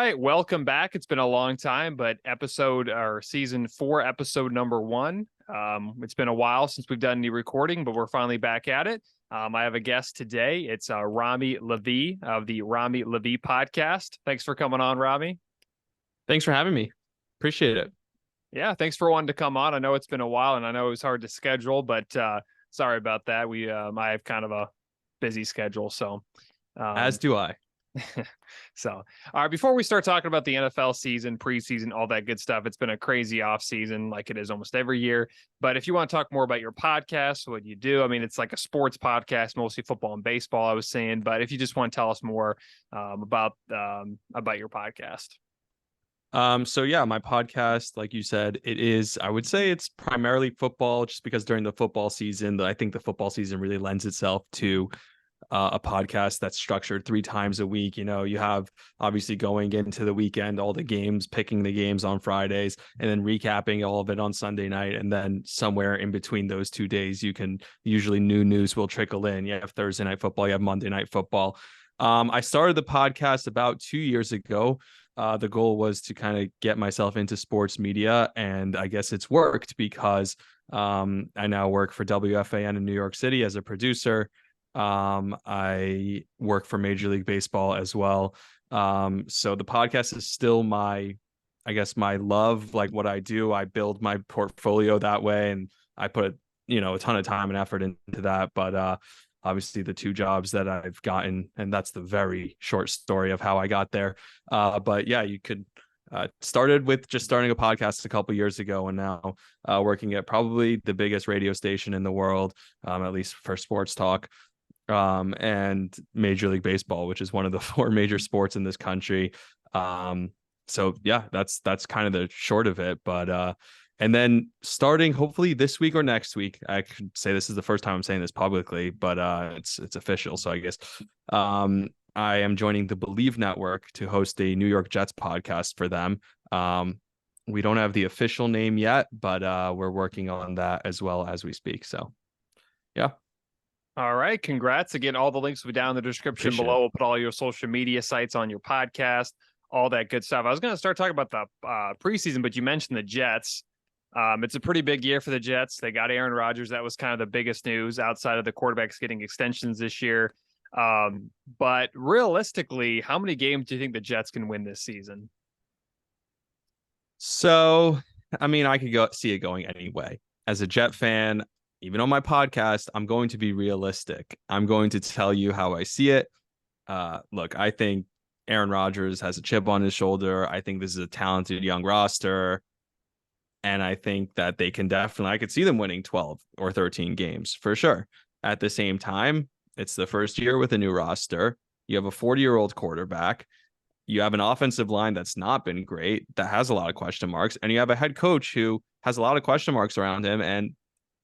right, welcome back. It's been a long time, but season 4, episode number 1. It's been a while since we've done any recording, but we're finally back at it. I have a guest today. It's Rami Lavi of the Rami Lavi podcast. Thanks for coming on, Rami. Thanks for having me. Appreciate it. Yeah, thanks for wanting to come on. I know it's been a while, and I know it was hard to schedule, but sorry about that. I have kind of a busy schedule, so as do I. So, all right, before we start talking about the NFL season, preseason, all that good stuff, it's been a crazy off season like it is almost every year. But if you want to talk more about your podcast, what you do, I mean, it's like a sports podcast, mostly football and baseball, I was saying. But if you just want to tell us more about your podcast. So yeah, my podcast, like you said, I would say it's primarily football, just because during the football season, I think the football season really lends itself to a podcast that's structured 3 times a week. You know, you have obviously going into the weekend, all the games, picking the games on Fridays, and then recapping all of it on Sunday night. And then somewhere in between those 2 days, usually new news will trickle in. You have Thursday night football, you have Monday night football. I started the podcast about 2 years ago. The goal was to kind of get myself into sports media, and I guess it's worked because I now work for WFAN in New York City as a producer. I work for Major League Baseball as well. So the podcast is still my love, like what I do. I build my portfolio that way, and I put, a ton of time and effort into that. But obviously the 2 jobs that I've gotten, and that's the very short story of how I got there. But yeah, you could started with just starting a podcast a couple years ago, and now working at probably the biggest radio station in the world, at least for sports talk. And Major League Baseball, which is one of the 4 major sports in this country. So yeah, that's kind of the short of it. But and then starting hopefully this week or next week, I could say this is the first time I'm saying this publicly, but it's official. So I guess I am joining the Believe Network to host a New York Jets podcast for them. We don't have the official name yet, but we're working on that as well as we speak. So yeah. All right. Congrats. Again, all the links will be down in the description below. We'll put all your social media sites on your podcast, all that good stuff. I was going to start talking about the preseason, but you mentioned the Jets. It's a pretty big year for the Jets. They got Aaron Rodgers. That was kind of the biggest news outside of the quarterbacks getting extensions this year. But realistically, how many games do you think the Jets can win this season? So, I mean, I could see it going any way. As a Jet fan, even on my podcast, I'm going to be realistic. I'm going to tell you how I see it. Look, I think Aaron Rodgers has a chip on his shoulder. I think this is a talented young roster. And I think that they can I could see them winning 12 or 13 games for sure. At the same time, it's the first year with a new roster. You have a 40-year-old quarterback. You have an offensive line that's not been great, that has a lot of question marks. And you have a head coach who has a lot of question marks around him, and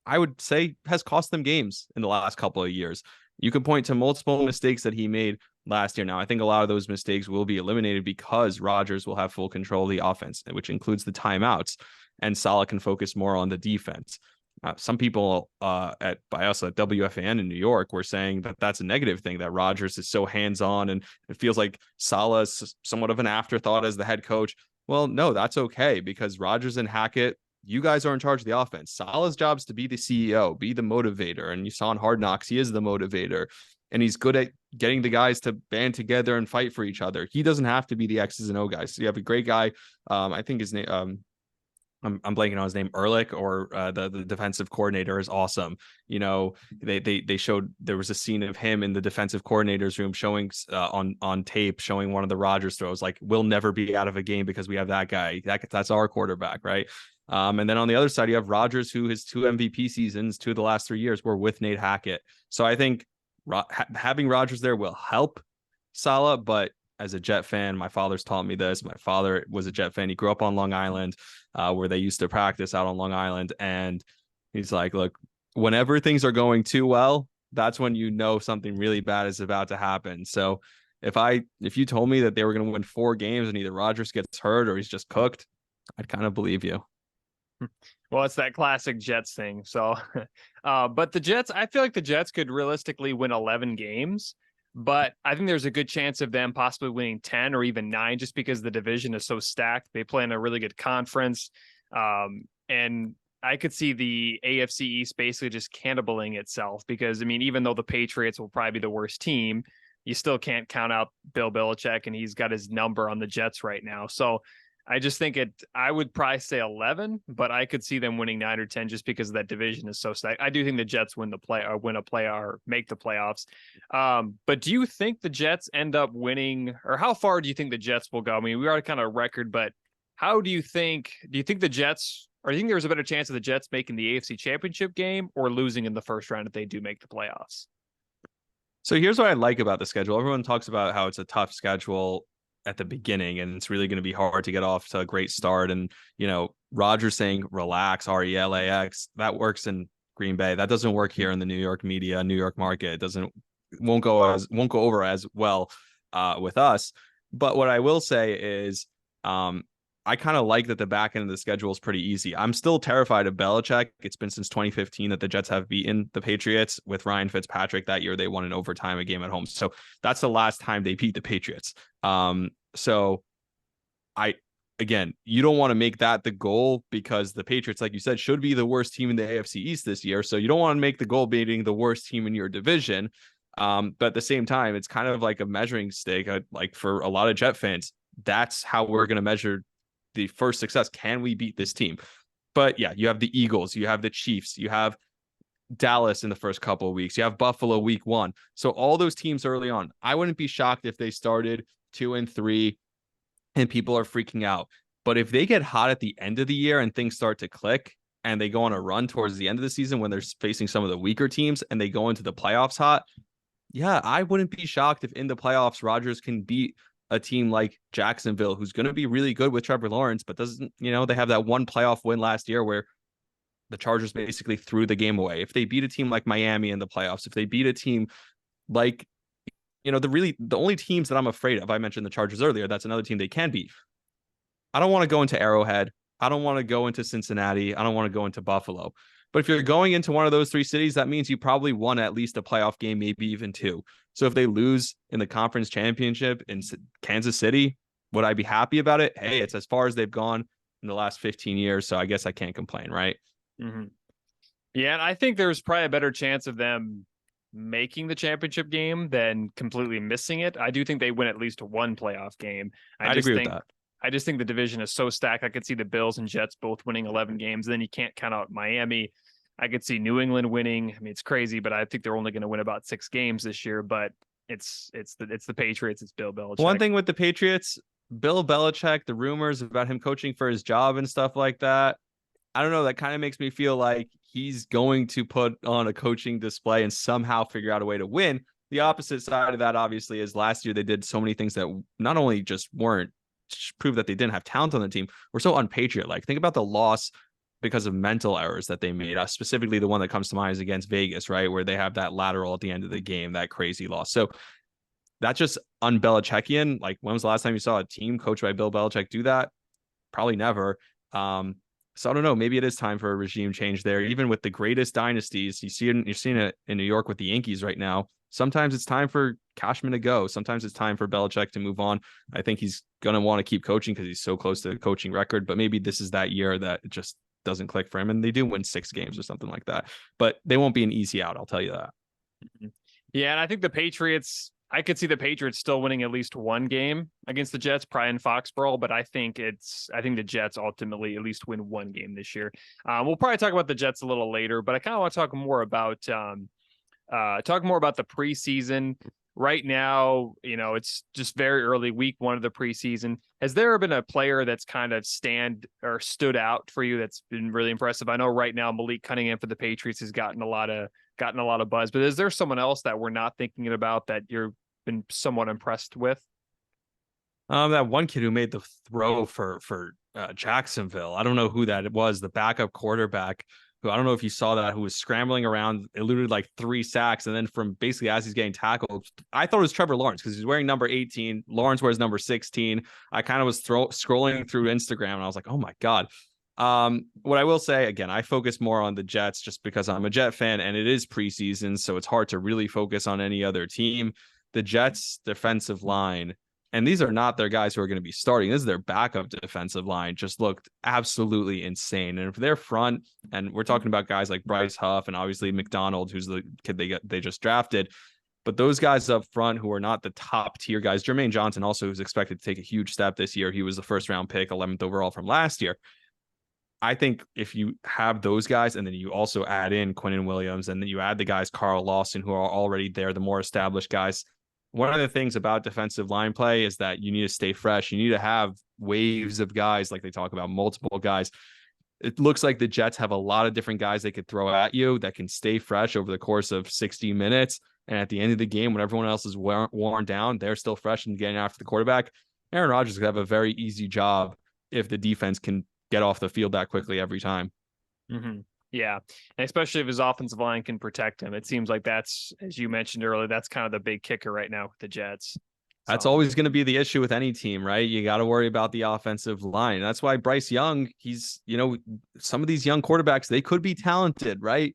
I would say has cost them games in the last couple of years. You can point to multiple mistakes that he made last year. Now, I think a lot of those mistakes will be eliminated because Rodgers will have full control of the offense, which includes the timeouts, and Saleh can focus more on the defense. Some people by us at WFAN in New York were saying that that's a negative thing, that Rodgers is so hands-on and it feels like Saleh is somewhat of an afterthought as the head coach. Well, no, that's okay, because Rodgers and Hackett, you guys are in charge of the offense. Saleh's job is to be the CEO, be the motivator. And you saw in Hard Knocks, he is the motivator. And he's good at getting the guys to band together and fight for each other. He doesn't have to be the X's and O guys. So you have a great guy. I think his name, I'm blanking on his name, Ehrlich, or the defensive coordinator is awesome. You know, they showed, there was a scene of him in the defensive coordinator's room showing on tape, showing one of the Rodgers throws, like, we'll never be out of a game because we have that guy. That's our quarterback, right? And then on the other side, you have Rodgers, who his 2 MVP seasons, 2 of the last 3 years, were with Nate Hackett. So I think having Rodgers there will help Saleh. But as a Jet fan, my father's taught me this. My father was a Jet fan. He grew up on Long Island, where they used to practice out on Long Island. And he's like, look, whenever things are going too well, that's when you know something really bad is about to happen. So if you told me that they were going to win 4 games and either Rodgers gets hurt or he's just cooked, I'd kind of believe you. Well, it's that classic Jets thing. So, but the Jets, I feel like the Jets could realistically win 11 games, but I think there's a good chance of them possibly winning 10 or even 9 just because the division is so stacked. They play in a really good conference. And I could see the AFC East basically just cannibaling itself because, I mean, even though the Patriots will probably be the worst team, you still can't count out Bill Belichick, and he's got his number on the Jets right now. So I just think I would probably say 11, but I could see them winning 9 or 10 just because that division is so stacked. I do think the Jets win or make the playoffs. But do you think the Jets end up winning, or how far do you think the Jets will go? I mean, we are kind of record, but how do you think the Jets, or do you think there's a better chance of the Jets making the AFC Championship game or losing in the first round if they do make the playoffs? So here's what I like about the schedule. Everyone talks about how it's a tough schedule at the beginning and it's really going to be hard to get off to a great start. And, Rodgers saying relax, RELAX, that works in Green Bay. That doesn't work here in the New York media, New York market. It won't go over as well with us. But what I will say is I kind of like that the back end of the schedule is pretty easy. I'm still terrified of Belichick. It's been since 2015 that the Jets have beaten the Patriots with Ryan Fitzpatrick. That year they won in overtime, a game at home. So that's the last time they beat the Patriots. So again, you don't want to make that the goal because the Patriots, like you said, should be the worst team in the AFC East this year. So you don't want to make the goal beating the worst team in your division. But at the same time, it's kind of like a measuring stick. Like for a lot of Jet fans, that's how we're going to measure the first success. Can we beat this team? But yeah, you have the Eagles, you have the Chiefs, you have Dallas in the first couple of weeks, you have Buffalo week 1. So all those teams early on, I wouldn't be shocked if they started 2-3 and people are freaking out. But if they get hot at the end of the year and things start to click and they go on a run towards the end of the season when they're facing some of the weaker teams and they go into the playoffs hot, yeah, I wouldn't be shocked if in the playoffs Rodgers can beat a team like Jacksonville, who's going to be really good with Trevor Lawrence, but doesn't, they have that one playoff win last year where the Chargers basically threw the game away. If they beat a team like Miami in the playoffs, if they beat a team like, the only teams that I'm afraid of, I mentioned the Chargers earlier, that's another team they can beat. I don't want to go into Arrowhead. I don't want to go into Cincinnati. I don't want to go into Buffalo. But if you're going into one of those 3 cities, that means you probably won at least a playoff game, maybe even 2. So if they lose in the conference championship in Kansas City, would I be happy about it? Hey, it's as far as they've gone in the last 15 years. So I guess I can't complain, right? Mm-hmm. Yeah, and I think there's probably a better chance of them making the championship game than completely missing it. I do think they win at least one playoff game. I'd agree with that. I just think the division is so stacked. I could see the Bills and Jets both winning 11 games. Then you can't count out Miami. I could see New England winning. I mean, it's crazy, but I think they're only going to win about 6 games this year. But it's the Patriots. It's Bill Belichick. One thing with the Patriots, Bill Belichick, the rumors about him coaching for his job and stuff like that, I don't know. That kind of makes me feel like he's going to put on a coaching display and somehow figure out a way to win. The opposite side of that, obviously, is last year they did so many things that not only just weren't prove that they didn't have talent on the team, were so unpatriot-like. Think about the loss because of mental errors that they made. Specifically, the one that comes to mind is against Vegas, right? Where they have that lateral at the end of the game, that crazy loss. So that's just un-Belichickian. Like, when was the last time you saw a team coached by Bill Belichick do that? Probably never. So I don't know. Maybe it is time for a regime change there. Even with the greatest dynasties, you're seeing it in New York with the Yankees right now. Sometimes it's time for Cashman to go. Sometimes it's time for Belichick to move on. I think he's going to want to keep coaching because he's so close to the coaching record, but maybe this is that year that it just doesn't click for him and they do win 6 games or something like that, but they won't be an easy out. I'll tell you that. Yeah. And I think I could see the Patriots still winning at least 1 game against the Jets, probably in Foxborough, but I think the Jets ultimately at least win 1 game this year. We'll probably talk about the Jets a little later, but I kind of want to talk more about the preseason. Right now, it's just very early, week 1 of the preseason. Has there been a player that's kind of stood out for you that's been really impressive? I know right now Malik Cunningham for the Patriots has gotten a lot of buzz, but is there someone else that we're not thinking about that you've been somewhat impressed with? That one kid who made the throw for Jacksonville. I don't know who that was, the backup quarterback, who, I don't know if you saw that, who was scrambling around, eluded like 3 sacks. And then from basically as he's getting tackled, I thought it was Trevor Lawrence because he's wearing number 18. Lawrence wears number 16. I kind of was scrolling through Instagram and I was like, oh my God. What I will say, again, I focus more on the Jets just because I'm a Jet fan and it is preseason. So it's hard to really focus on any other team. the Jets defensive line, and these are not their guys who are going to be starting. This is their backup defensive line, just looked absolutely insane. And if they're front, and we're talking about guys like Bryce Huff and obviously McDonald, who's the kid they just drafted, but those guys up front who are not the top tier guys, Jermaine Johnson also who's expected to take a huge step this year. He was the first round pick, 11th overall from last year. I think if you have those guys and then you also add in Quinnen Williams and then you add the guys Carl Lawson who are already there, the more established guys. One of the things about defensive line play is that you need to stay fresh. You need to have waves of guys, like they talk about, multiple guys. It looks like the Jets have a lot of different guys they could throw at you that can stay fresh over the course of 60 minutes. And at the end of the game, when everyone else is worn down, they're still fresh and getting after the quarterback. Aaron Rodgers could have a very easy job if the defense can get off the field that quickly every time. Mm-hmm. Yeah. And especially if his offensive line can protect him. It seems like that's, as you mentioned earlier, that's kind of the big kicker right now with the Jets. That's always going to be the issue with any team, right? You got to worry about the offensive line. That's why Bryce Young, he's, some of these young quarterbacks, they could be talented, right?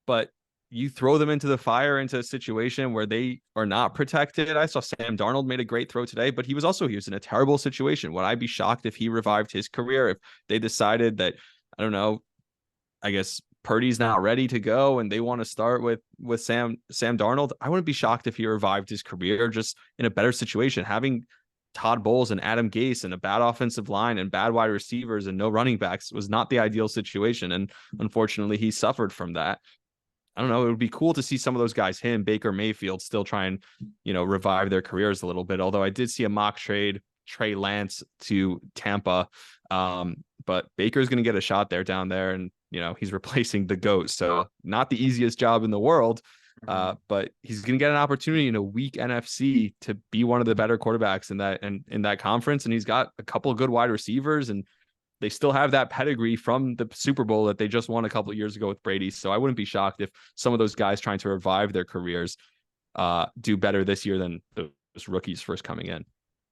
But you throw them into the fire, into a situation where they are not protected. I saw Sam Darnold made a great throw today, but he was in a terrible situation. Would I be shocked if he revived his career, if they decided that, I don't know, I guess Purdy's not ready to go and they want to start with Sam Darnold? I wouldn't be shocked if he revived his career just in a better situation. Having Todd Bowles and Adam Gase and a bad offensive line and bad wide receivers and no running backs was not the ideal situation. And unfortunately, he suffered from that. I don't know. It would be cool to see some of those guys, him, Baker Mayfield, still try and, revive their careers a little bit. Although I did see a mock trade, Trey Lance to Tampa. But Baker's going to get a shot down there. And, he's replacing the GOAT. So not the easiest job in the world. But he's going to get an opportunity in a weak NFC to be one of the better quarterbacks in that conference. And he's got a couple of good wide receivers, and they still have that pedigree from the Super Bowl that they just won a couple of years ago with Brady. So I wouldn't be shocked if some of those guys trying to revive their careers do better this year than those rookies first coming in.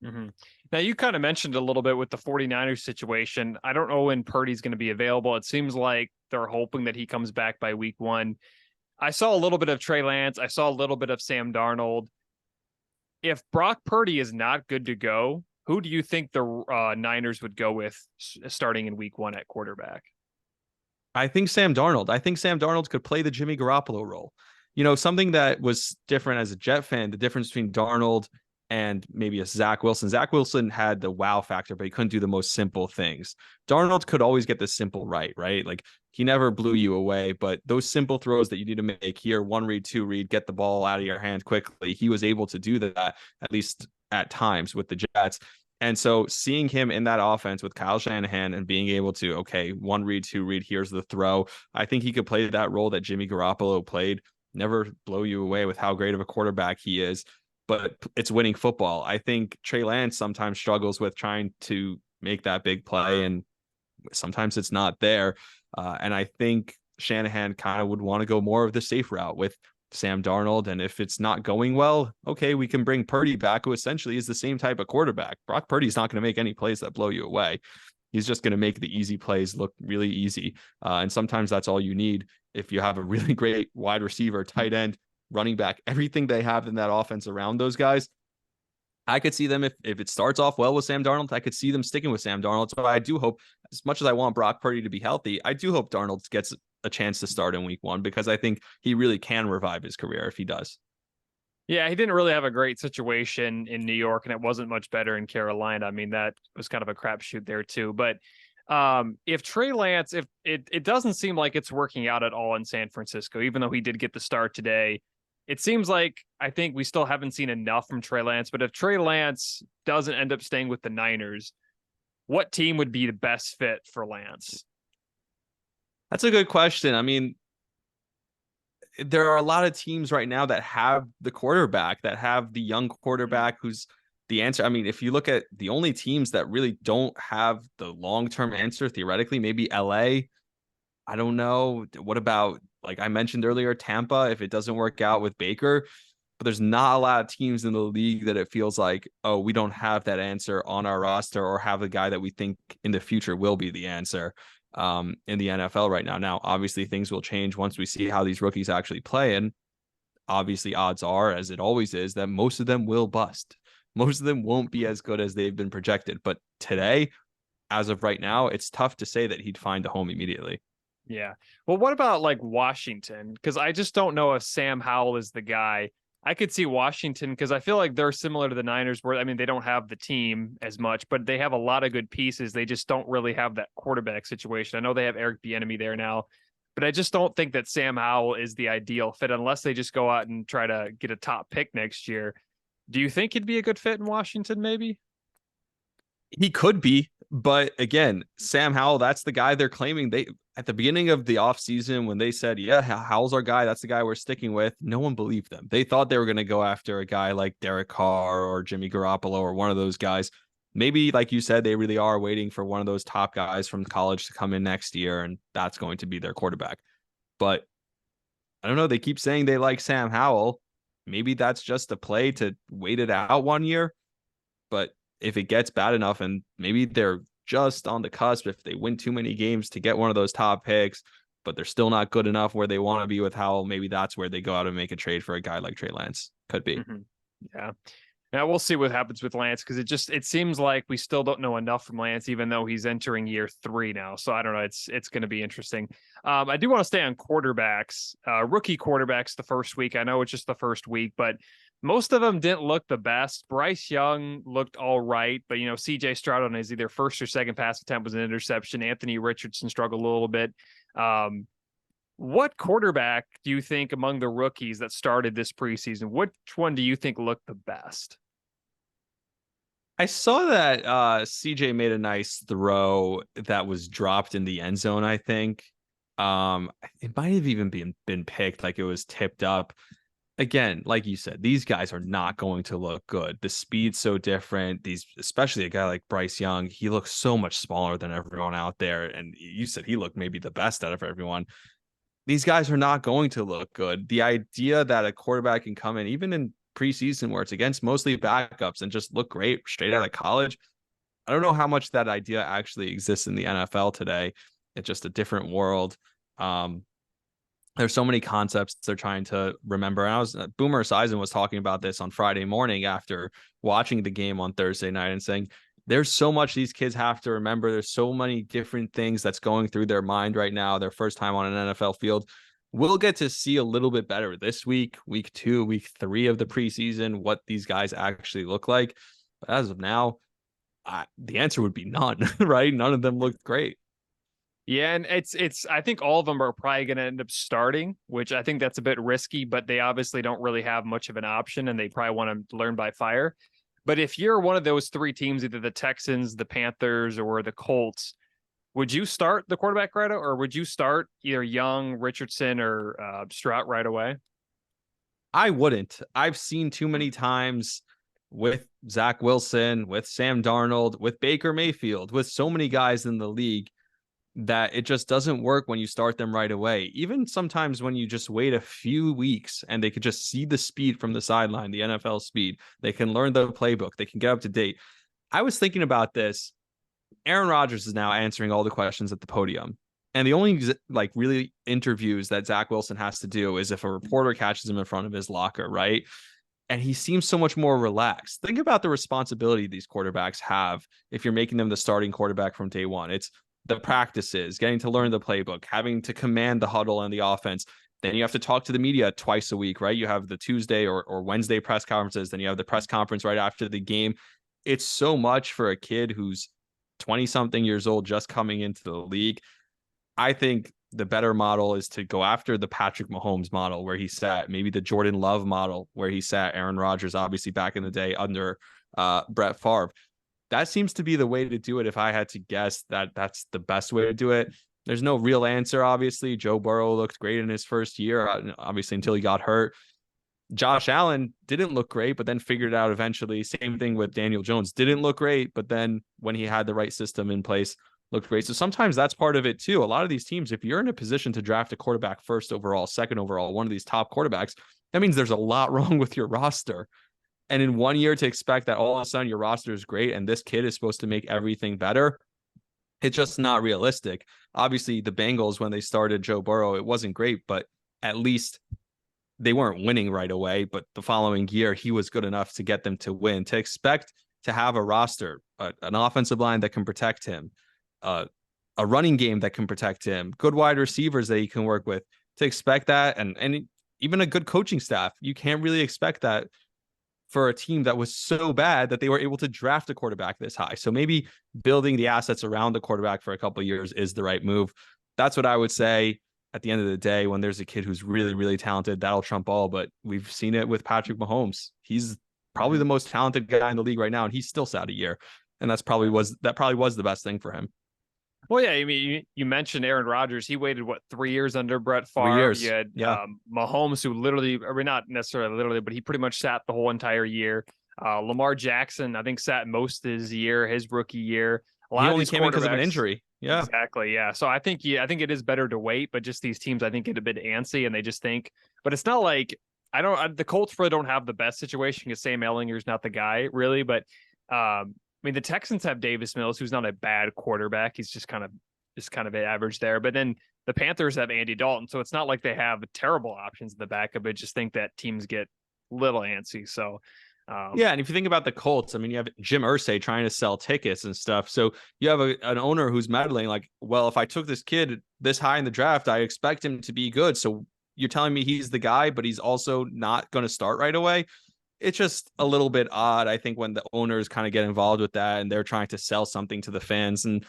Mm-hmm. Now, you kind of mentioned a little bit with the 49ers situation. I don't know when Purdy's going to be available. It seems like they're hoping that he comes back by week 1. I saw a little bit of Trey Lance. I saw a little bit of Sam Darnold. If Brock Purdy is not good to go, who do you think the Niners would go with starting in week 1 at quarterback? I think Sam Darnold. I think Sam Darnold could play the Jimmy Garoppolo role. Something that was different as a Jet fan, the difference between Darnold and maybe a Zach Wilson. Zach Wilson had the wow factor, but he couldn't do the most simple things. Darnold could always get the simple right? Like he never blew you away, but those simple throws that you need to make here, 1 read, 2 read, get the ball out of your hand quickly. He was able to do that, at least at times with the Jets. And so seeing him in that offense with Kyle Shanahan and being able to, okay, 1 read, 2 read, here's the throw. I think he could play that role that Jimmy Garoppolo played, never blow you away with how great of a quarterback he is, but it's winning football. I think Trey Lance sometimes struggles with trying to make that big play, and sometimes it's not there. And I think Shanahan kind of would want to go more of the safe route with Sam Darnold. And if it's not going well, okay, we can bring Purdy back, who essentially is the same type of quarterback. Brock Purdy's not going to make any plays that blow you away. He's just going to make the easy plays look really easy. And sometimes that's all you need. If you have a really great wide receiver, tight end, running back, everything they have in that offense around those guys, I could see them, if it starts off well with Sam Darnold, I could see them sticking with Sam Darnold. So I do hope, as much as I want Brock Purdy to be healthy, I do hope Darnold gets a chance to start in week 1, because I think he really can revive his career if he does. Yeah, he didn't really have a great situation in New York, and it wasn't much better in Carolina. I mean, that was kind of a crapshoot there too. But if Trey Lance, if it doesn't seem like it's working out at all in San Francisco, even though he did get the start today, it seems like I think we still haven't seen enough from Trey Lance. But if Trey Lance doesn't end up staying with the Niners, what team would be the best fit for Lance? That's a good question. I mean, there are a lot of teams right now that have the quarterback, that have the young quarterback who's the answer. I mean, if you look at the only teams that really don't have the long-term answer, theoretically, maybe LA. I don't know. What about, like I mentioned earlier, Tampa, if it doesn't work out with Baker? But there's not a lot of teams in the league that it feels like, oh, we don't have that answer on our roster, or have a guy that we think in the future will be the answer in the NFL right now. Now, obviously, things will change once we see how these rookies actually play. And obviously odds are, as it always is, that most of them will bust. Most of them won't be as good as they've been projected. But today, as of right now, it's tough to say that he'd find a home immediately. Yeah. Well, what about like Washington? Because I just don't know if Sam Howell is the guy. I could see Washington because I feel like they're similar to the Niners, where I mean they don't have the team as much, but they have a lot of good pieces. They just don't really have that quarterback situation. I know they have Eric Bieniemy there now, but I just don't think that Sam Howell is the ideal fit unless they just go out and try to get a top pick next year. Do you think he'd be a good fit in Washington? Maybe. He could be, but again, Sam Howell, that's the guy they're claiming. They at the beginning of the offseason, when they said, yeah, Howell's our guy, that's the guy we're sticking with, no one believed them. They thought they were going to go after a guy like Derek Carr or Jimmy Garoppolo or one of those guys. Maybe, like you said, they really are waiting for one of those top guys from college to come in next year, and that's going to be their quarterback. But I don't know. They keep saying they like Sam Howell. Maybe that's just a play to wait it out 1 year. But if it gets bad enough and maybe they're just on the cusp, if they win too many games to get one of those top picks, but they're still not good enough where they want to be with Howell, maybe that's where they go out and make a trade for a guy like Trey Lance. Could be. Mm-hmm. Yeah. Now we'll see what happens with Lance because it seems like we still don't know enough from Lance, even though he's entering year 3 now. So I don't know. It's going to be interesting. I do want to stay on quarterbacks, rookie quarterbacks the first week. I know it's just the first week, but most of them didn't look the best. Bryce Young looked all right, but CJ Stroud on his either first or second pass attempt was an interception. Anthony Richardson struggled a little bit. What quarterback do you think among the rookies that started this preseason, which one do you think looked the best? I saw that CJ made a nice throw that was dropped in the end zone, I think. It might have even been picked, like it was tipped up. Again, like you said, these guys are not going to look good. The speed's so different. Especially a guy like Bryce Young, he looks so much smaller than everyone out there. And you said he looked maybe the best out of everyone. These guys are not going to look good. The idea that a quarterback can come in, even in preseason where it's against mostly backups and just look great straight out of college, I don't know how much that idea actually exists in the NFL today. It's just a different world. There's so many concepts they're trying to remember. And Boomer Esiason was talking about this on Friday morning after watching the game on Thursday night and saying, there's so much these kids have to remember. There's so many different things that's going through their mind right now. Their first time on an NFL field. We'll get to see a little bit better this week 2, week 3 of the preseason, what these guys actually look like. But as of now, the answer would be none, right? None of them looked great. Yeah, and it's I think all of them are probably going to end up starting, which I think that's a bit risky, but they obviously don't really have much of an option and they probably want to learn by fire. But if you're one of those 3 teams, either the Texans, the Panthers, or the Colts, would you start the quarterback right away, or would you start either Young, Richardson, or Stroud right away? I wouldn't. I've seen too many times with Zach Wilson, with Sam Darnold, with Baker Mayfield, with so many guys in the league that it just doesn't work when you start them right away. Even sometimes when you just wait a few weeks and they could just see the speed from the sideline, the NFL speed, they can learn the playbook, they can get up to date. I was thinking about this. Aaron Rodgers is now answering all the questions at the podium. And the only really interviews that Zach Wilson has to do is if a reporter catches him in front of his locker, right? And he seems so much more relaxed. Think about the responsibility these quarterbacks have if you're making them the starting quarterback from day one. It's the practices, getting to learn the playbook, having to command the huddle and the offense. Then you have to talk to the media twice a week, right? You have the Tuesday or Wednesday press conferences. Then you have the press conference right after the game. It's so much for a kid who's 20-something years old, just coming into the league. I think the better model is to go after the Patrick Mahomes model where he sat, maybe the Jordan Love model where he sat Aaron Rodgers, obviously back in the day under Brett Favre. That seems to be the way to do it. If I had to guess that's the best way to do it. There's no real answer, obviously. Joe Burrow looked great in his first year, obviously until he got hurt. Josh Allen didn't look great, but then figured it out eventually. Same thing with Daniel Jones. Didn't look great, but then when he had the right system in place, looked great. So sometimes that's part of it too. A lot of these teams, if you're in a position to draft a quarterback first overall, second overall, one of these top quarterbacks, that means there's a lot wrong with your roster. And in 1 year to expect that all of a sudden your roster is great and this kid is supposed to make everything better, it's just not realistic. Obviously, the Bengals, when they started Joe Burrow, it wasn't great, but at least they weren't winning right away, but the following year he was good enough to get them to win. To expect to have a roster, an offensive line that can protect him, a running game that can protect him, good wide receivers that he can work with, to expect that, and even a good coaching staff, you can't really expect that for a team that was so bad that they were able to draft a quarterback this high. So maybe building the assets around the quarterback for a couple of years is the right move. That's what I would say. At the end of the day, when there's a kid who's really, really talented, that'll trump all. But we've seen it with Patrick Mahomes. He's probably the most talented guy in the league right now, and he's still sat a year. And that probably was the best thing for him. Well, yeah, I mean, you mentioned Aaron Rodgers. He waited, 3 years under Brett Favre? 3 years. You had Mahomes, who literally, or not necessarily literally, but he pretty much sat the whole entire year. Lamar Jackson, I think, sat most of his year, his rookie year. He only came in because of an injury. Yeah, exactly. Yeah. So I think it is better to wait, but just these teams, I think, get a bit antsy and they just think, but it's not like the Colts really don't have the best situation because Sam Ehlinger's not the guy really, but I mean, the Texans have Davis Mills, who's not a bad quarterback. He's just kind of average there. But then the Panthers have Andy Dalton, so it's not like they have terrible options in the backup. I just think that teams get a little antsy. So. Yeah, and if you think about the Colts, I mean, you have Jim Irsay trying to sell tickets and stuff. So you have an owner who's meddling, like, well, if I took this kid this high in the draft, I expect him to be good. So you're telling me he's the guy, but he's also not going to start right away. It's just a little bit odd, I think, when the owners kind of get involved with that and they're trying to sell something to the fans. And,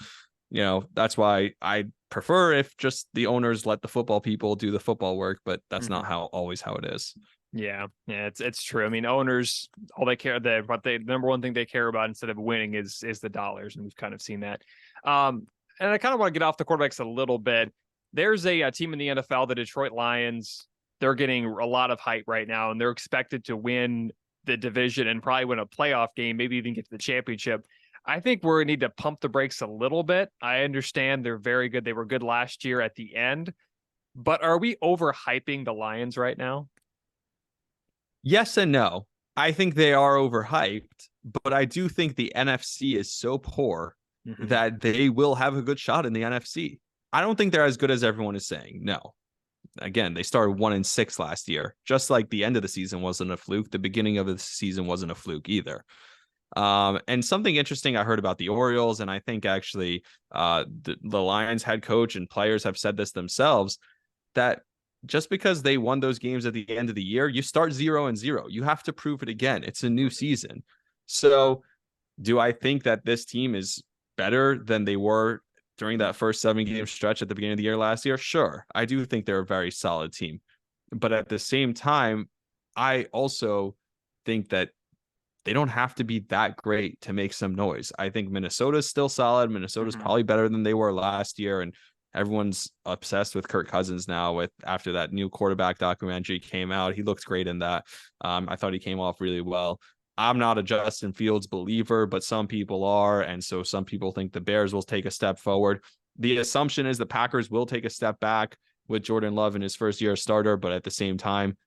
that's why I prefer if just the owners let the football people do the football work, but that's not always how it is. Yeah, it's true. I mean, owners, all they care, the number one thing they care about instead of winning is the dollars, and we've kind of seen that. And I kind of want to get off the quarterbacks a little bit. There's a team in the NFL, the Detroit Lions. They're getting a lot of hype right now, and they're expected to win the division and probably win a playoff game, maybe even get to the championship. I think we need to pump the brakes a little bit. I understand they're very good. They were good last year at the end, but are we overhyping the Lions right now? Yes and no. I think they are overhyped, but I do think the NFC is so poor that they will have a good shot in the NFC. I don't think they're as good as everyone is saying. No. Again, they started 1-6 last year. Just like the end of the season wasn't a fluke, the beginning of the season wasn't a fluke either. And something interesting I heard about the Orioles, and I think actually the Lions head coach and players have said this themselves, that just because they won those games at the end of the year, you start 0-0. You have to prove it again. It's a new season. So do I think that this team is better than they were during that first 7-game stretch at the beginning of the year last year? Sure. I do think they're a very solid team. But at the same time, I also think that they don't have to be that great to make some noise. I think Minnesota's still solid. Minnesota's probably better than they were last year. And everyone's obsessed with Kirk Cousins now after that new quarterback documentary came out. He looked great in that. I thought he came off really well. I'm not a Justin Fields believer, but some people are. And so some people think the Bears will take a step forward. The assumption is the Packers will take a step back with Jordan Love in his first year starter. But at the same time,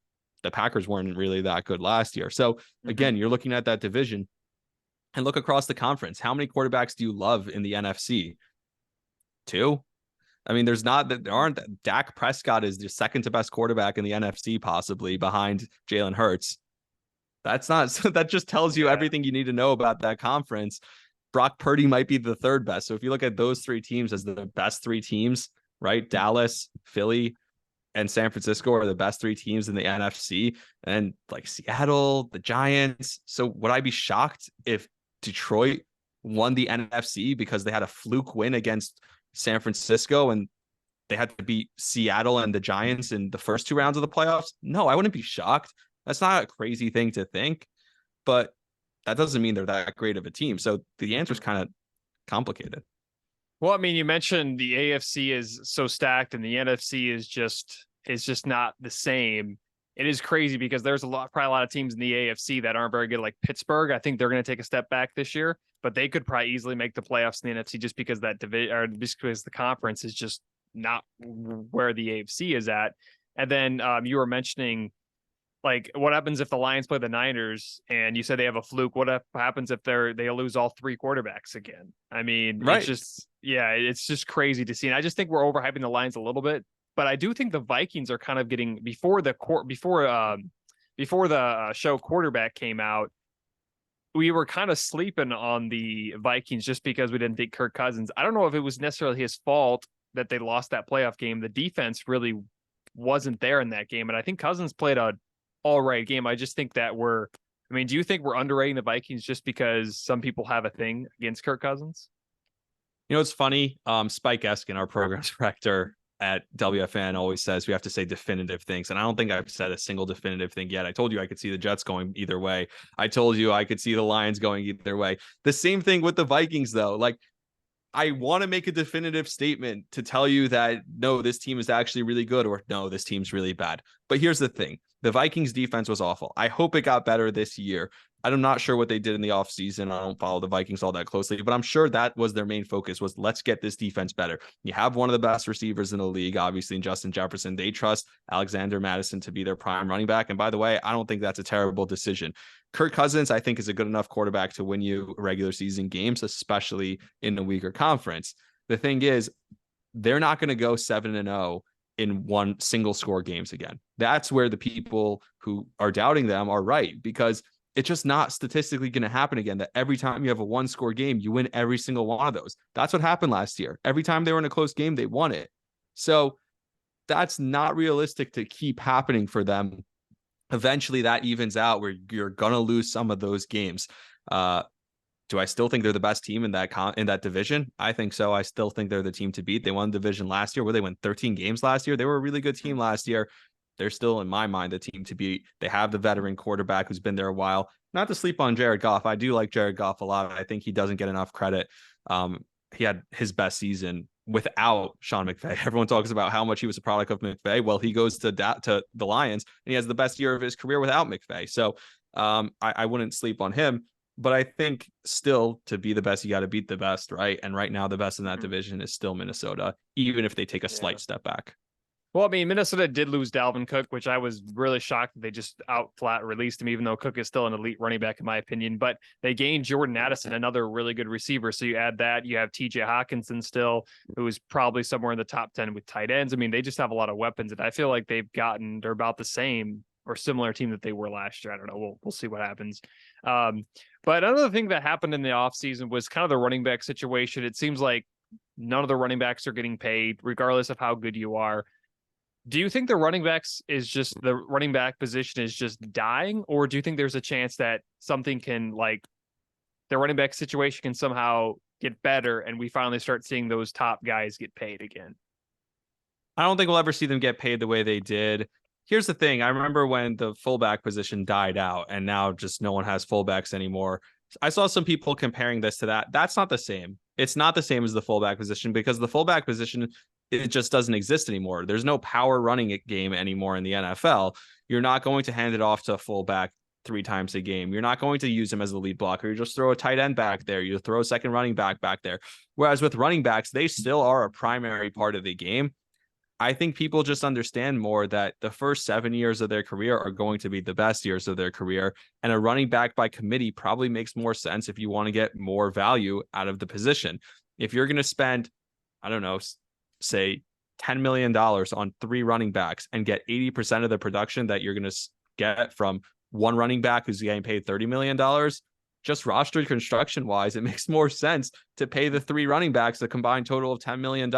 the Packers weren't really that good last year. So again, you're looking at that division and look across the conference. How many quarterbacks do you love in the NFC? 2? I mean, Dak Prescott is the second to best quarterback in the NFC, possibly behind Jalen Hurts. That just tells you everything you need to know about that conference. Brock Purdy might be the third best. So if you look at those 3 teams as the best 3 teams, right? Dallas, Philly, and San Francisco are the best 3 teams in the NFC, and like Seattle, the Giants. So would I be shocked if Detroit won the NFC because they had a fluke win against San Francisco and they had to beat Seattle and the Giants in the first 2 rounds of the playoffs? No, I wouldn't be shocked. That's not a crazy thing to think, but that doesn't mean they're that great of a team. So the answer is kind of complicated. Well, I mean, you mentioned the AFC is so stacked and the NFC is just not the same. It is crazy because there's probably a lot of teams in the AFC that aren't very good, like Pittsburgh. I think they're going to take a step back this year, but they could probably easily make the playoffs in the NFC just because that division, or just because the conference is just not where the AFC is at. And then you were mentioning, like, what happens if the Lions play the Niners and you said they have a fluke? What happens if they lose all 3 quarterbacks again? I mean, right. It's just crazy to see. And I just think we're overhyping the Lions a little bit. But I do think the Vikings are kind of getting before the show quarterback came out. We were kind of sleeping on the Vikings just because we didn't think Kirk Cousins. I don't know if it was necessarily his fault that they lost that playoff game. The defense really wasn't there in that game. And I think Cousins played an all right game. I just think that do you think we're underrating the Vikings just because some people have a thing against Kirk Cousins? You know, it's funny. Spike Eskin, our program director at WFN, always says we have to say definitive things. And I don't think I've said a single definitive thing yet. I told you I could see the Jets going either way. I told you I could see the Lions going either way. The same thing with the Vikings, though. Like, I want to make a definitive statement to tell you that, no, this team is actually really good, or no, this team's really bad. But here's the thing. The Vikings defense was awful. I hope it got better this year. I'm not sure what they did in the offseason. I don't follow the Vikings all that closely, but I'm sure that was their main focus, was let's get this defense better. You have one of the best receivers in the league, obviously, in Justin Jefferson. They trust Alexander Madison to be their prime running back. And by the way, I don't think that's a terrible decision. Kirk Cousins, I think, is a good enough quarterback to win you regular season games, especially in a weaker conference. The thing is, they're not going to go 7-0 in one single score games again. That's where the people who are doubting them are right, because it's just not statistically going to happen again, that every time you have a one score game, you win every single one of those. That's what happened last year. Every time they were in a close game, they won it. So that's not realistic to keep happening for them. Eventually that evens out where you're going to lose some of those games. Do I still think they're the best team in that division? I think so. I still think they're the team to beat. They won the division last year, where they won 13 games last year. They were a really good team last year. They're still, in my mind, the team to beat. They have the veteran quarterback who's been there a while. Not to sleep on Jared Goff. I do like Jared Goff a lot. I think he doesn't get enough credit. He had his best season without Sean McVay. Everyone talks about how much he was a product of McVay. Well, he goes to the Lions, and he has the best year of his career without McVay. So I wouldn't sleep on him. But I think still, to be the best, you got to beat the best, right? And right now, the best in that division is still Minnesota, even if they take a slight step back. Well, I mean, Minnesota did lose Dalvin Cook, which I was really shocked that they just flat released him, even though Cook is still an elite running back, in my opinion. But they gained Jordan Addison, another really good receiver. So you add that, you have TJ Hawkinson still, who is probably somewhere in the top 10 with tight ends. I mean, they just have a lot of weapons, and I feel like they're about the same or similar team that they were last year. I don't know. We'll see what happens. But another thing that happened in the offseason was kind of the running back situation. It seems like none of the running backs are getting paid, regardless of how good you are. Do you think the running back position is just dying, or do you think there's a chance that something can, like, the running back situation can somehow get better and we finally start seeing those top guys get paid again? I don't think we'll ever see them get paid the way they did. Here's the thing. I remember when the fullback position died out and now just no one has fullbacks anymore. I saw some people comparing this to that. That's not the same. It's not the same as the fullback position, because the fullback position, it just doesn't exist anymore. There's no power running game anymore in the NFL. You're not going to hand it off to a fullback 3 times a game. You're not going to use him as a lead blocker. You just throw a tight end back there. You throw a second running back there. Whereas with running backs, they still are a primary part of the game. I think people just understand more that the first 7 years of their career are going to be the best years of their career. And a running back by committee probably makes more sense if you want to get more value out of the position. If you're going to spend, I don't know, say $10 million on 3 running backs and get 80% of the production that you're going to get from one running back who's getting paid $30 million, just roster construction wise, it makes more sense to pay the 3 running backs a combined total of $10 million.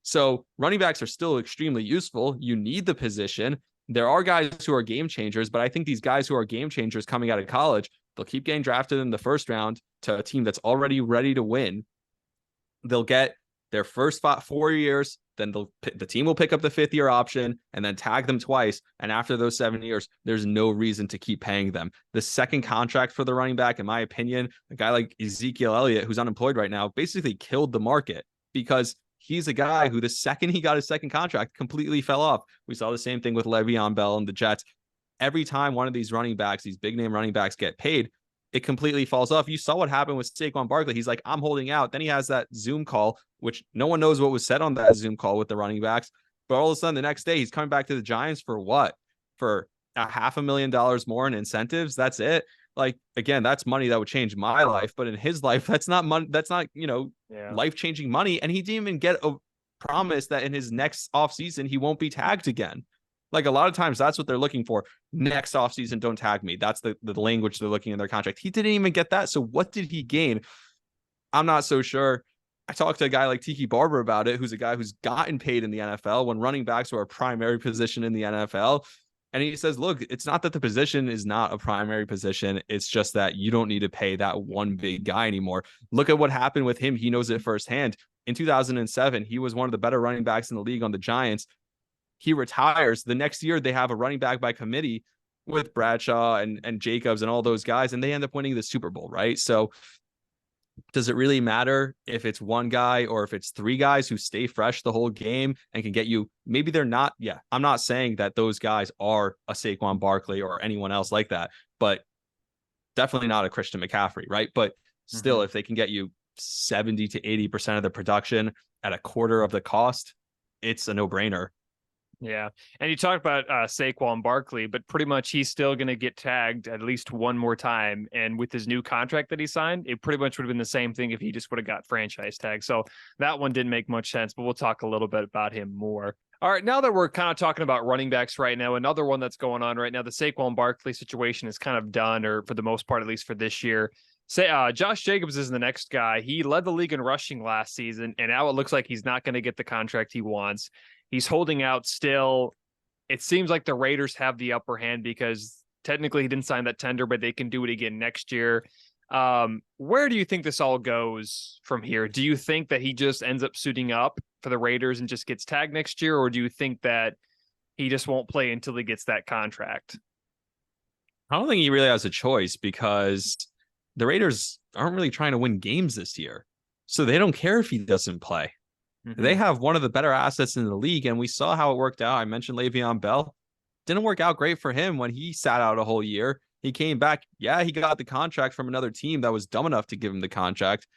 So running backs are still extremely useful. You need the position. There are guys who are game changers, but I think these guys who are game changers coming out of college, they'll keep getting drafted in the first round to a team that's already ready to win. They'll get their first 4 years, then the team will pick up the 5th year option and then tag them twice. And after those 7 years, there's no reason to keep paying them. The second contract for the running back, in my opinion, a guy like Ezekiel Elliott, who's unemployed right now, basically killed the market, because he's a guy who the second he got his second contract completely fell off. We saw the same thing with Le'Veon Bell and the Jets. Every time one of these running backs, these big name running backs, get paid, it completely falls off. You saw what happened with Saquon Barkley. He's like, I'm holding out. Then he has that Zoom call, which no one knows what was said on that Zoom call with the running backs. But all of a sudden, the next day, he's coming back to the Giants for what? For $500,000 more in incentives. That's it. Like, again, that's money that would change my life. But in his life, that's not money. That's not, life-changing money. And he didn't even get a promise that in his next offseason, he won't be tagged again. Like a lot of times that's what they're looking for. Next offseason, don't tag me. That's the language they're looking in their contract. He didn't even get that. So what did he gain? I'm not so sure. I talked to a guy like Tiki Barber about it, who's a guy who's gotten paid in the NFL when running backs were a primary position in the NFL. And he says, look, it's not that the position is not a primary position. It's just that you don't need to pay that one big guy anymore. Look at what happened with him. He knows it firsthand. In 2007, he was one of the better running backs in the league on the Giants. He retires. The next year, they have a running back by committee with Bradshaw and Jacobs and all those guys, and they end up winning the Super Bowl, right? So does it really matter if it's one guy or if it's three guys who stay fresh the whole game and can get you? Maybe they're not. Yeah, I'm not saying that those guys are a Saquon Barkley or anyone else like that, but definitely not a Christian McCaffrey, right? But still, if they can get you 70 to 80% of the production at a quarter of the cost, it's a no-brainer. Yeah. And you talked about Saquon Barkley, but pretty much he's still going to get tagged at least one more time. And with his new contract that he signed, it pretty much would have been the same thing if he just would have got franchise tag. So that one didn't make much sense, but we'll talk a little bit about him more. All right, now that we're kind of talking about running backs right now, another one that's going on right now, the Saquon Barkley situation is kind of done, or for the most part, at least for this year. Josh Jacobs is the next guy. He led the league in rushing last season, and now it looks like he's not going to get the contract he wants. He's holding out still. It seems like the Raiders have the upper hand because technically he didn't sign that tender, but they can do it again next year. Where do you think this all goes from here? Do you think that he just ends up suiting up for the Raiders and just gets tagged next year? Or do you think that he just won't play until he gets that contract? I don't think he really has a choice because the Raiders aren't really trying to win games this year. So they don't care if he doesn't play. They have one of the better assets in the league, and we saw how it worked out. I mentioned Le'Veon Bell. Didn't work out great for him when he sat out a whole year. He came back. Yeah, he got the contract from another team that was dumb enough to give him the contract.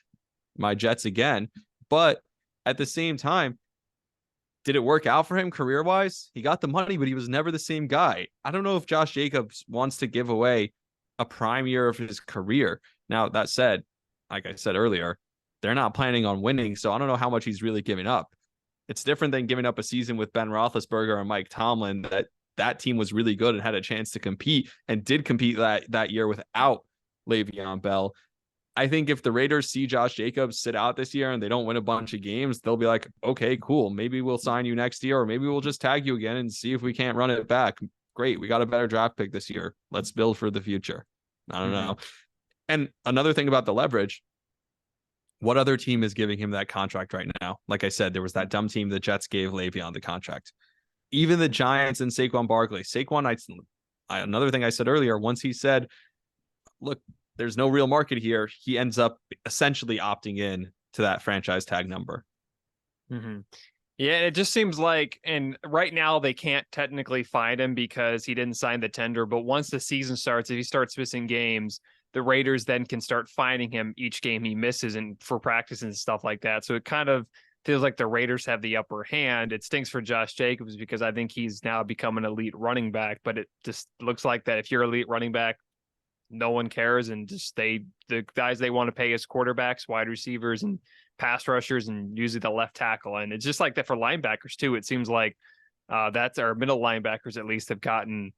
My Jets again. But at the same time, did it work out for him career-wise? He got the money, but he was never the same guy. I don't know if Josh Jacobs wants to give away a prime year of his career. Now, that said, like I said earlier, they're not planning on winning, so I don't know how much he's really giving up. It's different than giving up a season with Ben Roethlisberger and Mike Tomlin. That team was really good and had a chance to compete and did compete that year without Le'Veon Bell. I think if the Raiders see Josh Jacobs sit out this year and they don't win a bunch of games, they'll be like, okay, cool. Maybe we'll sign you next year, or maybe we'll just tag you again and see if we can't run it back. Great. We got a better draft pick this year. Let's build for the future. I don't know. And another thing about the leverage, what other team is giving him that contract right now? Like I said, there was that dumb team, the Jets gave Le'Veon the contract. Even the Giants and Saquon Barkley. Another thing I said earlier, once he said, look, there's no real market here, he ends up essentially opting in to that franchise tag number. Yeah, it just seems like, and right now they can't technically find him because he didn't sign the tender, but once the season starts, if he starts missing games, the Raiders then can start finding him each game he misses and for practice and stuff like that. So it kind of feels like the Raiders have the upper hand. It stinks for Josh Jacobs because I think he's now become an elite running back, but it just looks like that if you're elite running back, no one cares. And just the guys they want to pay as quarterbacks, wide receivers, and pass rushers, and usually the left tackle. And it's just like that for linebackers too. It seems like that's our middle linebackers at least have gotten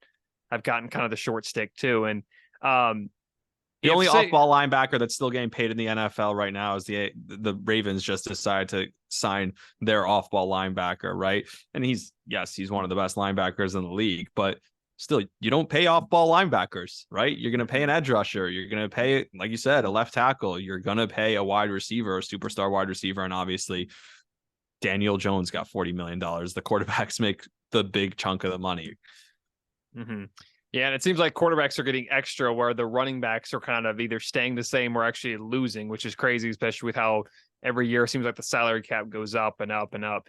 kind of the short stick too. And the only off-ball linebacker that's still getting paid in the NFL right now is the Ravens just decided to sign their off-ball linebacker, right? And he's one of the best linebackers in the league, but still, you don't pay off-ball linebackers, right? You're going to pay an edge rusher. You're going to pay, like you said, a left tackle. You're going to pay a wide receiver, a superstar wide receiver, and obviously Daniel Jones got $40 million. The quarterbacks make the big chunk of the money. Yeah, and it seems like quarterbacks are getting extra where the running backs are kind of either staying the same or actually losing, which is crazy, especially with how every year it seems like the salary cap goes up and up and up.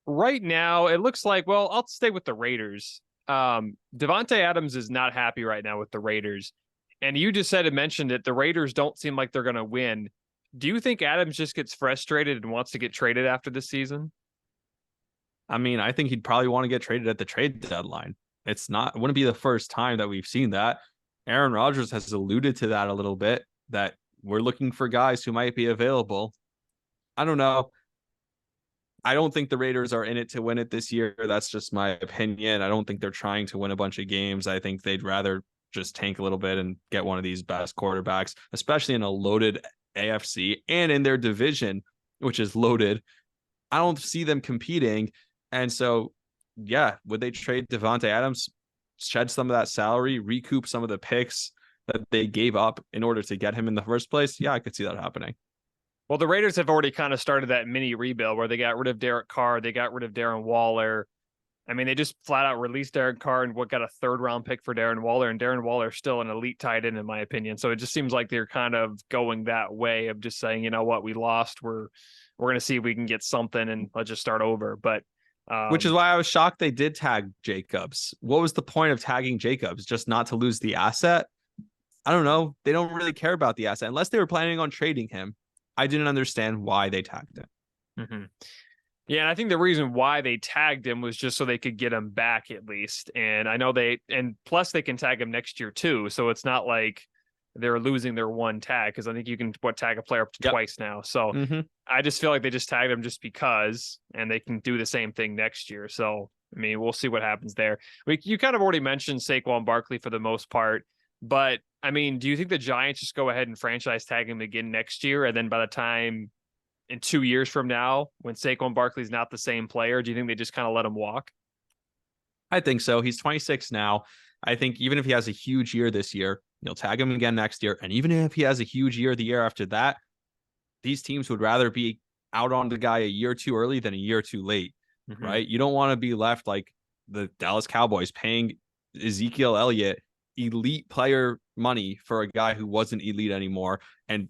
Right now, it looks like, well, I'll stay with the Raiders. Devontae Adams is not happy right now with the Raiders. And you just mentioned it, the Raiders don't seem like they're going to win. Do you think Adams just gets frustrated and wants to get traded after this season? I mean, I think he'd probably want to get traded at the trade deadline. It wouldn't be the first time that we've seen that. Aaron Rodgers has alluded to that a little bit, that we're looking for guys who might be available. I don't know. I don't think the Raiders are in it to win it this year. That's just my opinion. I don't think they're trying to win a bunch of games. I think they'd rather just tank a little bit and get one of these best quarterbacks, especially in a loaded AFC and in their division, which is loaded. I don't see them competing. And so, yeah, would they trade Devontae Adams, shed some of that salary, recoup some of the picks that they gave up in order to get him in the first place? Yeah, I could see that happening. Well, the Raiders have already kind of started that mini rebuild where they got rid of Derek Carr, they got rid of Darren Waller. I mean, they just flat out released Derek Carr and got a 3rd round pick for Darren Waller, and Darren Waller is still an elite tight end in my opinion. So it just seems like they're kind of going that way of just saying, you know what, we lost. We're going to see if we can get something and let's just start over. But which is why I was shocked they did tag Jacobs. What was the point of tagging Jacobs? Just not to lose the asset? I don't know. They don't really care about the asset unless they were planning on trading him. I didn't understand why they tagged him. Mm-hmm. Yeah, and I think the reason why they tagged him was just so they could get him back at least. And I know and plus they can tag him next year too. So it's not like they're losing their one tag, because I think you can tag a player up to twice now. So I just feel like they just tagged him just because, and they can do the same thing next year. So, I mean, we'll see what happens there. You kind of already mentioned Saquon Barkley for the most part, but I mean, do you think the Giants just go ahead and franchise tag him again next year? And then by the time in 2 years from now, when Saquon Barkley's not the same player, do you think they just kind of let him walk? I think so. He's 26 now. I think even if he has a huge year this year, you'll tag him again next year. And even if he has a huge year the year after that, these teams would rather be out on the guy a year too early than a year too late, right? You don't want to be left like the Dallas Cowboys paying Ezekiel Elliott elite player money for a guy who wasn't elite anymore. And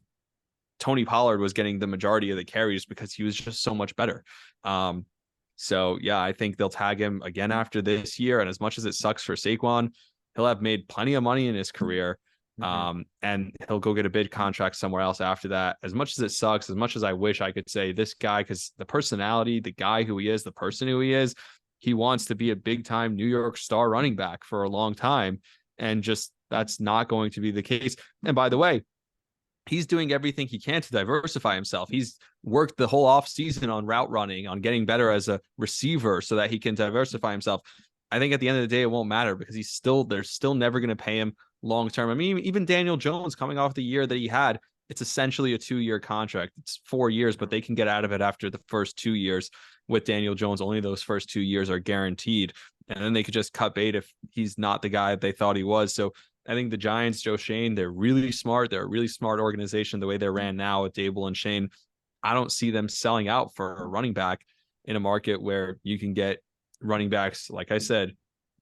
Tony Pollard was getting the majority of the carries because he was just so much better. So, yeah, I think they'll tag him again after this year. And as much as it sucks for Saquon, he'll have made plenty of money in his career. And he'll go get a bid contract somewhere else after that. As much as it sucks, as much as I wish I could say this guy, because the personality, the guy who he is, the person who he is, he wants to be a big time New York star running back for a long time. And just that's not going to be the case. And by the way, he's doing everything he can to diversify himself. He's worked the whole off season on route running, on getting better as a receiver so that he can diversify himself. I think at the end of the day, it won't matter because they're still never going to pay him long term. I mean, even Daniel Jones coming off the year that he had, it's essentially a 2-year contract. It's 4 years, but they can get out of it after the first 2 years. With Daniel Jones, only those first 2 years are guaranteed. And then they could just cut bait if he's not the guy that they thought he was. So I think the Giants, Joe Shane, they're really smart. They're a really smart organization the way they're ran now with Dable and Shane. I don't see them selling out for a running back in a market where you can get running backs, like I said,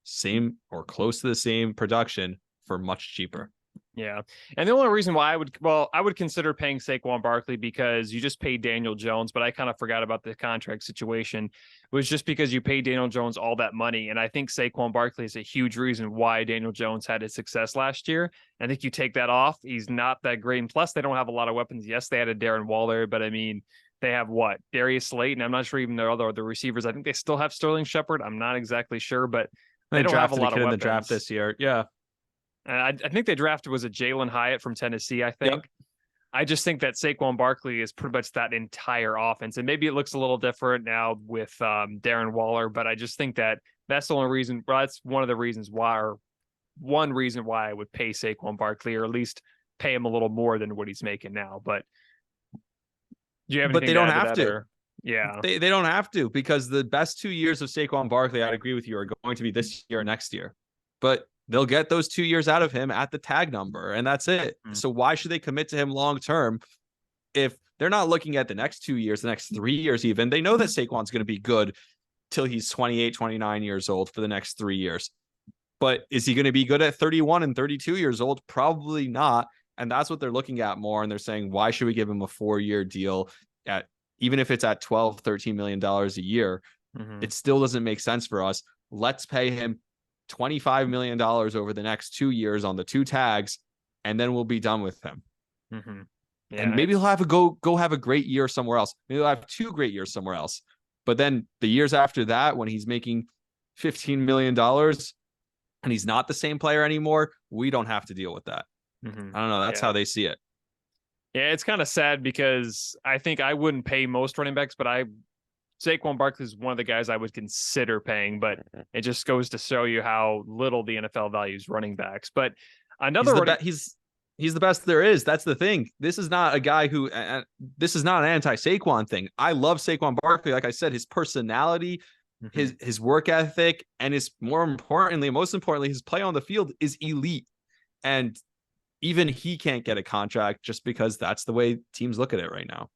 same or close to the same production for much cheaper. Yeah. And the only reason why I would consider paying Saquon Barkley, because you just paid Daniel Jones, but I kind of forgot about the contract situation, was just because you paid Daniel Jones all that money. And I think Saquon Barkley is a huge reason why Daniel Jones had his success last year. I think you take that off, he's not that great. And plus, they don't have a lot of weapons. Yes, they added Darren Waller, but I mean, they have what? Darius Slayton. I'm not sure even the receivers. I think they still have Sterling Shepard. I'm not exactly sure, but they don't have a lot of weapons in the draft this year. Yeah. I think they drafted, was it Jalen Hyatt from Tennessee, I think. Yep. I just think that Saquon Barkley is pretty much that entire offense. And maybe it looks a little different now with Darren Waller, but I just think that that's the only reason. Well, that's one of the reasons why, or one reason why I would pay Saquon Barkley, or at least pay him a little more than what he's making now. But do you have anything But they don't have to. Or? Yeah. They don't have to, because the best 2 years of Saquon Barkley, I'd agree with you, are going to be this year or next year. But they'll get those 2 years out of him at the tag number, and that's it. So why should they commit to him long term if they're not looking at the next 2 years, the next 3 years even? They know that Saquon's going to be good till he's 28, 29 years old for the next 3 years. But is he going to be good at 31 and 32 years old? Probably not. And that's what they're looking at more. And they're saying, why should we give him a 4-year deal at, even if it's at $12, $13 million a year? It still doesn't make sense for us. Let's pay him $25 million over the next 2 years on the 2 tags, and then we'll be done with him. Yeah, and maybe he'll have go have a great year somewhere else. Maybe he'll have 2 great years somewhere else. But then the years after that, when he's making $15 million and he's not the same player anymore, we don't have to deal with that. I don't know. That's how they see it. Yeah, it's kind of sad because I think I wouldn't pay most running backs, but Saquon Barkley is one of the guys I would consider paying, but it just goes to show you how little the NFL values running backs. But another he's the best there is. That's the thing. This is not a guy who this is not an anti-Saquon thing. I love Saquon Barkley. Like I said, his personality, his work ethic, and most importantly, his play on the field is elite. And even he can't get a contract just because that's the way teams look at it right now.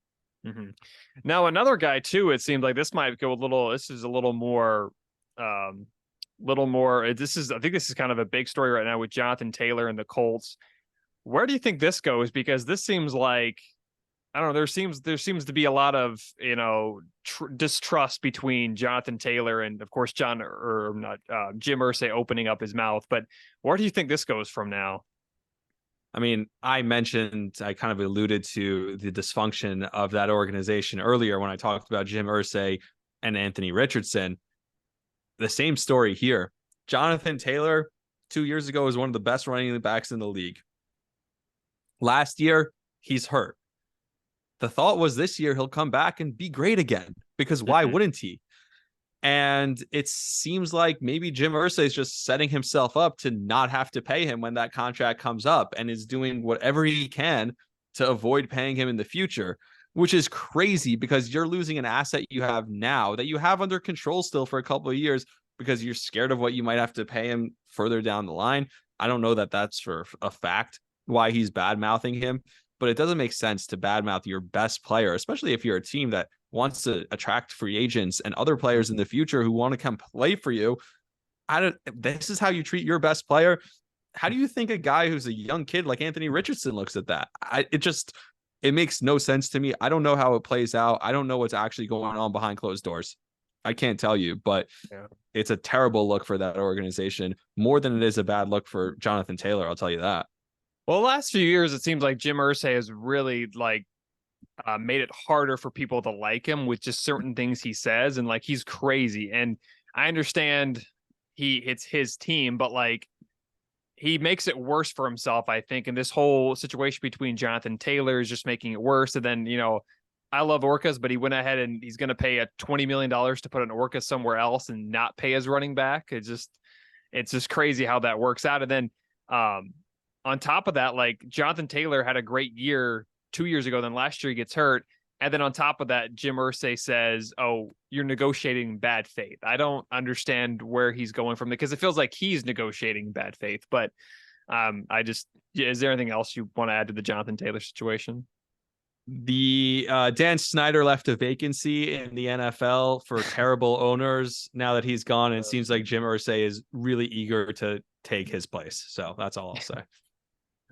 Now, another guy too, it seems like this might go this is a little more, I think this is kind of a big story right now with Jonathan Taylor and the Colts. Where do you think this goes? Because this seems like, I don't know, there seems to be a lot of, distrust between Jonathan Taylor and of course Jim Irsay opening up his mouth. But where do you think this goes from now? I mean, I kind of alluded to the dysfunction of that organization earlier when I talked about Jim Irsay and Anthony Richardson. The same story here. Jonathan Taylor, 2 years ago, was one of the best running backs in the league. Last year, he's hurt. The thought was this year he'll come back and be great again, because why wouldn't he? And it seems like maybe Jim Irsay is just setting himself up to not have to pay him when that contract comes up, and is doing whatever he can to avoid paying him in the future, which is crazy because you're losing an asset you have now that you have under control still for a couple of years because you're scared of what you might have to pay him further down the line. I don't know that that's for a fact why he's bad mouthing him, but it doesn't make sense to badmouth your best player, especially if you're a team that wants to attract free agents and other players in the future who want to come play for you. This is how you treat your best player. How do you think a guy who's a young kid like Anthony Richardson looks at that? It makes no sense to me. I don't know how it plays out. I don't know what's actually going on behind closed doors. I can't tell you, but It's a terrible look for that organization, more than it is a bad look for Jonathan Taylor. I'll tell you that. Well, the last few years, it seems like Jim Irsay has really made it harder for people to like him with just certain things he says, and he's crazy. And I understand it's his team, but he makes it worse for himself, I think. And this whole situation between Jonathan Taylor is just making it worse. And then, I love Orcas, but he went ahead and he's going to pay a $20 million to put an Orca somewhere else and not pay his running back. It's just crazy how that works out. And then, on top of that, Jonathan Taylor had a great year 2 years ago. Then last year he gets hurt. And then on top of that, Jim Irsay says, "Oh, you're negotiating bad faith." I don't understand where he's going from, because it feels like he's negotiating bad faith. But is there anything else you want to add to the Jonathan Taylor situation? The Dan Snyder left a vacancy in the NFL for terrible owners now that he's gone. And it seems like Jim Irsay is really eager to take his place. So that's all I'll say.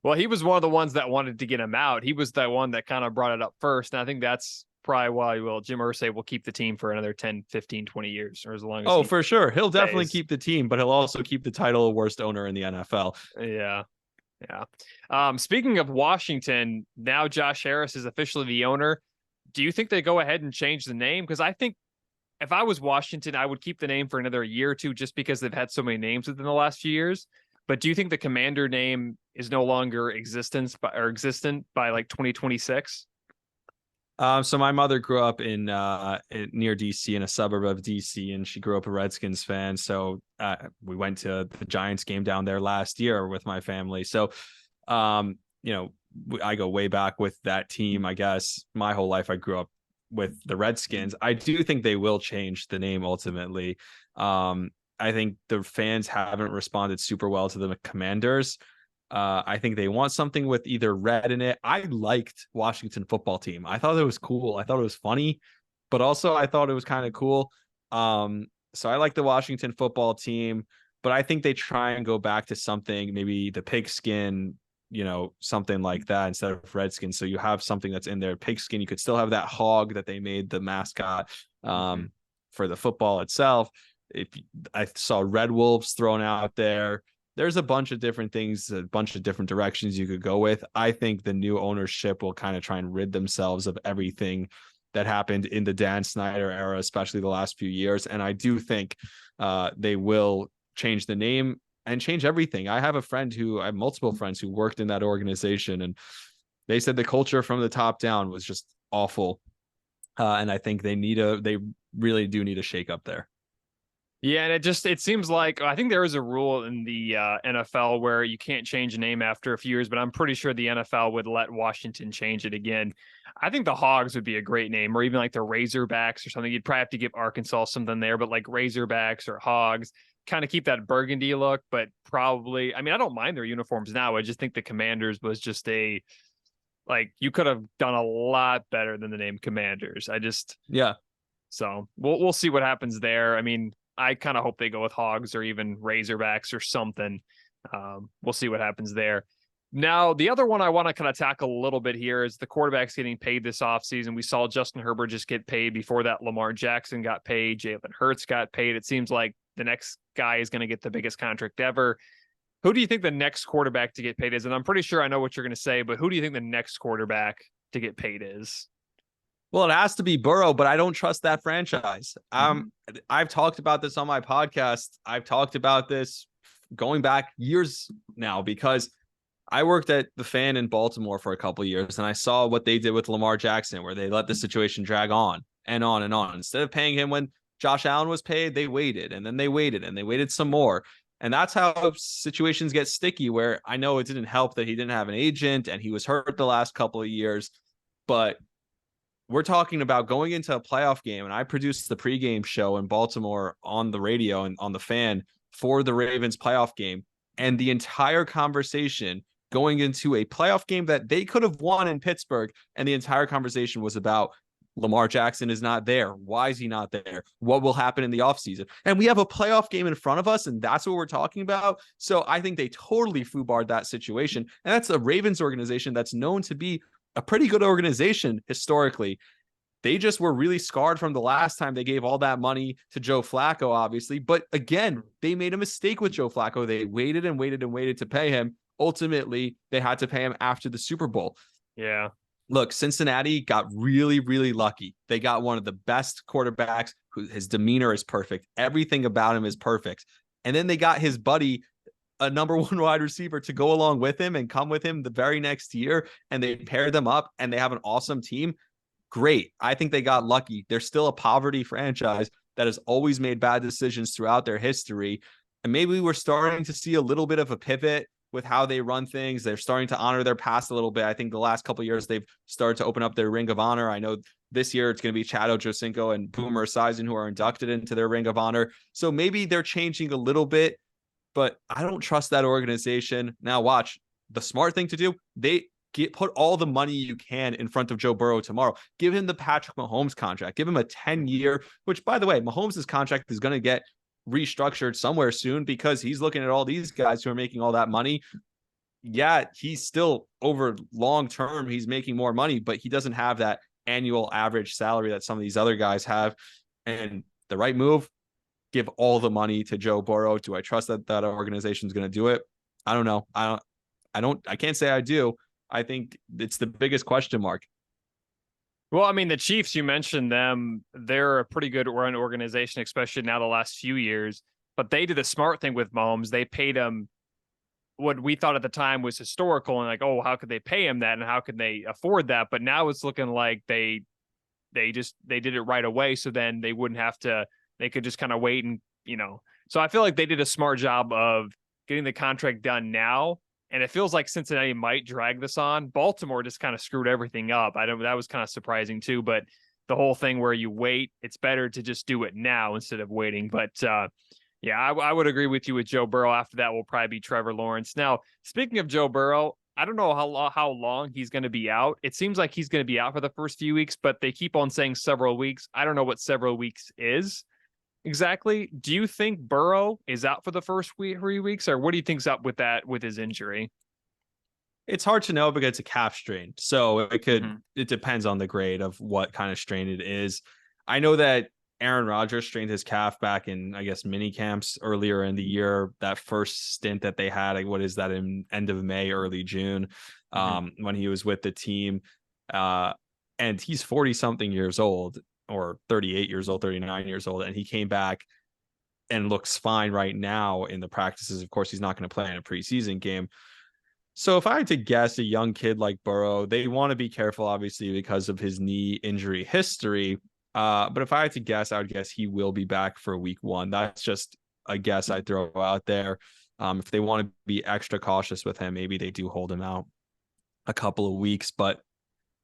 Well, he was one of the ones that wanted to get him out. He was the one that kind of brought it up first. And I think that's probably why Jim Irsay will keep the team for another 10, 15, 20 years, or as long as for sure. He'll definitely keep the team, but he'll also keep the title of worst owner in the NFL. Yeah. Speaking of Washington, now Josh Harris is officially the owner. Do you think they go ahead and change the name? Because I think if I was Washington, I would keep the name for another year or two, just because they've had so many names within the last few years. But do you think the Commander name is no longer existent by 2026? So my mother grew up in near DC, in a suburb of DC, and she grew up a Redskins fan. So we went to the Giants game down there last year with my family. So, I go way back with that team. I guess my whole life I grew up with the Redskins. I do think they will change the name ultimately. I think the fans haven't responded super well to the Commanders. I think they want something with either red in it. I liked Washington football team. I thought it was cool. I thought it was funny, but also I thought it was kind of cool. So I like the Washington football team, but I think they try and go back to something, maybe the pigskin, something like that instead of Redskins. So you have something that's in there. Pigskin, you could still have that hog that they made the mascot for the football itself. I saw Red Wolves thrown out there. There's a bunch of different things, a bunch of different directions you could go with. I think the new ownership will kind of try and rid themselves of everything that happened in the Dan Snyder era, especially the last few years. And I do think they will change the name and change everything. I have multiple friends who worked in that organization, and they said the culture from the top down was just awful. And I think they really do need a shake up there. Yeah, and it seems like I think there is a rule in the NFL where you can't change a name after a few years, but I'm pretty sure the NFL would let Washington change it again. I think the Hogs would be a great name, or even like the Razorbacks or something. You'd probably have to give Arkansas something there, but like Razorbacks or Hogs, kind of keep that burgundy look, but probably, I mean, I don't mind their uniforms now. I just think the Commanders was just like, you could have done a lot better than the name Commanders. Yeah. So we'll see what happens there. I mean, I kind of hope they go with Hogs or even Razorbacks or something. We'll see what happens there. Now, the other one I want to kind of tackle a little bit here is the quarterbacks getting paid this offseason. We saw Justin Herbert just get paid. Before that, Lamar Jackson got paid. Jalen Hurts got paid. It seems like the next guy is going to get the biggest contract ever. Who do you think the next quarterback to get paid is? And I'm pretty sure I know what you're going to say, but who do you think the next quarterback to get paid is? Well, it has to be Burrow, but I don't trust that franchise. I've talked about this on my podcast. I've talked about this going back years now because I worked at the Fan in Baltimore for a couple of years, and I saw what they did with Lamar Jackson, where they let the situation drag on and on and on. Instead of paying him when Josh Allen was paid, they waited, and then they waited, and they waited some more. And that's how situations get sticky, where I know it didn't help that he didn't have an agent and he was hurt the last couple of years, but we're talking about going into a playoff game, and I produced the pregame show in Baltimore on the radio and on the Fan for the Ravens playoff game. And the entire conversation going into a playoff game that they could have won in Pittsburgh, and the entire conversation was about Lamar Jackson is not there. Why is he not there? What will happen in the offseason? And we have a playoff game in front of us, and that's what we're talking about. So I think they totally foobarred that situation. And that's a Ravens organization that's known to be a pretty good organization historically. They just were really scarred from the last time they gave all that money to Joe Flacco, obviously. But again, they made a mistake with Joe Flacco. They waited and waited and waited to pay him. Ultimately, they had to pay him after the Super Bowl. Yeah. Look, Cincinnati got really, really lucky. They got one of the best quarterbacks who his demeanor is perfect. Everything about him is perfect. And then they got his buddy, a number one wide receiver, to go along with him and come with him the very next year. And they pair them up and they have an awesome team. Great. I think they got lucky. They're still a poverty franchise that has always made bad decisions throughout their history. And maybe we're starting to see a little bit of a pivot with how they run things. They're starting to honor their past a little bit. I think the last couple of years, they've started to open up their Ring of Honor. I know this year it's going to be Chad Ochocinco and Boomer Esiason who are inducted into their Ring of Honor. So maybe they're changing a little bit, but I don't trust that organization. Now watch, the smart thing to do, put all the money you can in front of Joe Burrow tomorrow. Give him the Patrick Mahomes contract. Give him a 10-year, which, by the way, Mahomes' contract is going to get restructured somewhere soon because he's looking at all these guys who are making all that money. Yeah, he's still over long term, he's making more money, but he doesn't have that annual average salary that some of these other guys have. And the right move, give all the money to Joe Burrow. Do I trust that organization is going to do it? I don't know. I can't say I do. I think it's the biggest question mark. Well, I mean, the Chiefs, you mentioned them. They're a pretty good run organization, especially now the last few years. But they did the smart thing with Mahomes. They paid him what we thought at the time was historical, and like, oh, how could they pay him that, and how could they afford that? But now it's looking like they did it right away, so then they wouldn't have to. They could just kind of wait and So I feel like they did a smart job of getting the contract done now. And it feels like Cincinnati might drag this on. Baltimore just kind of screwed everything up. That was kind of surprising too, but the whole thing where you wait, it's better to just do it now instead of waiting. But yeah, I would agree with you with Joe Burrow. After that will probably be Trevor Lawrence. Now, speaking of Joe Burrow, I don't know how long he's going to be out. It seems like he's going to be out for the first few weeks, but they keep on saying several weeks. I don't know what several weeks is exactly. Do you think Burrow is out for the first 3 weeks, or what do you think's up with that, with his injury? It's hard to know because it's a calf strain. So it depends on the grade of what kind of strain it is. I know that Aaron Rodgers strained his calf back in, I guess, mini camps earlier in the year. That first stint that they had, like, what is that, in end of May, early June, when he was with the team. And he's 40 something years old, or 38 years old, 39 years old. And he came back and looks fine right now in the practices. Of course, he's not going to play in a preseason game. So if I had to guess, a young kid like Burrow, they want to be careful, obviously, because of his knee injury history. But if I had to guess, I would guess he will be back for week 1. That's just a guess I throw out there. If they want to be extra cautious with him, maybe they do hold him out a couple of weeks. But